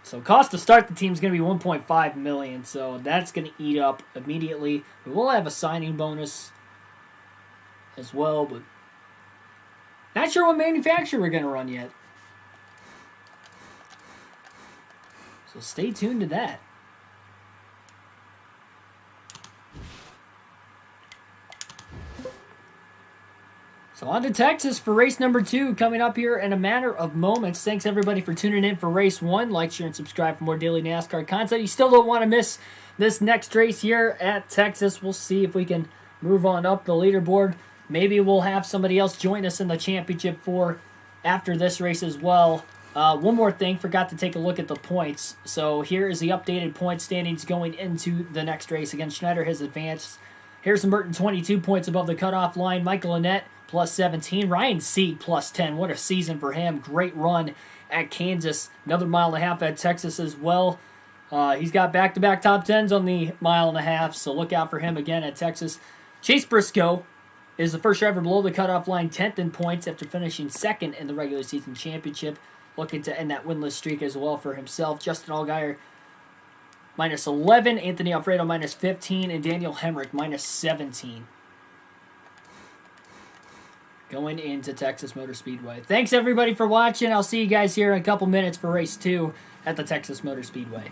So cost to start the team is going to be $1.5 million, so that's going to eat up immediately. We will have a signing bonus as well, but not sure what manufacturer we're going to run yet. So stay tuned to that. So on to Texas for race number 2 coming up here in a matter of moments. Thanks everybody for tuning in for race 1. Like, share, and subscribe for more daily NASCAR content. You still don't want to miss this next race here at Texas. We'll see if we can move on up the leaderboard. Maybe we'll have somebody else join us in the championship for after this race as well. One more thing, forgot to take a look at the points. So here is the updated point standings going into the next race. Again, Schneider has advanced. Harrison Burton, 22 points above the cutoff line. Michael Annett, plus 17. Ryan Seat, plus 10. What a season for him. Great run at Kansas. Another mile and a half at Texas as well. He's got back-to-back top 10s on the mile and a half, so look out for him again at Texas. Chase Briscoe is the first driver below the cutoff line, 10th in points after finishing second in the regular season championship. Looking to end that winless streak as well for himself. Justin Allgaier, minus 11. Anthony Alfredo, minus 15. And Daniel Hemrick, minus 17. Going into Texas Motor Speedway. Thanks, everybody, for watching. I'll see you guys here in a couple minutes for race 2 at the Texas Motor Speedway.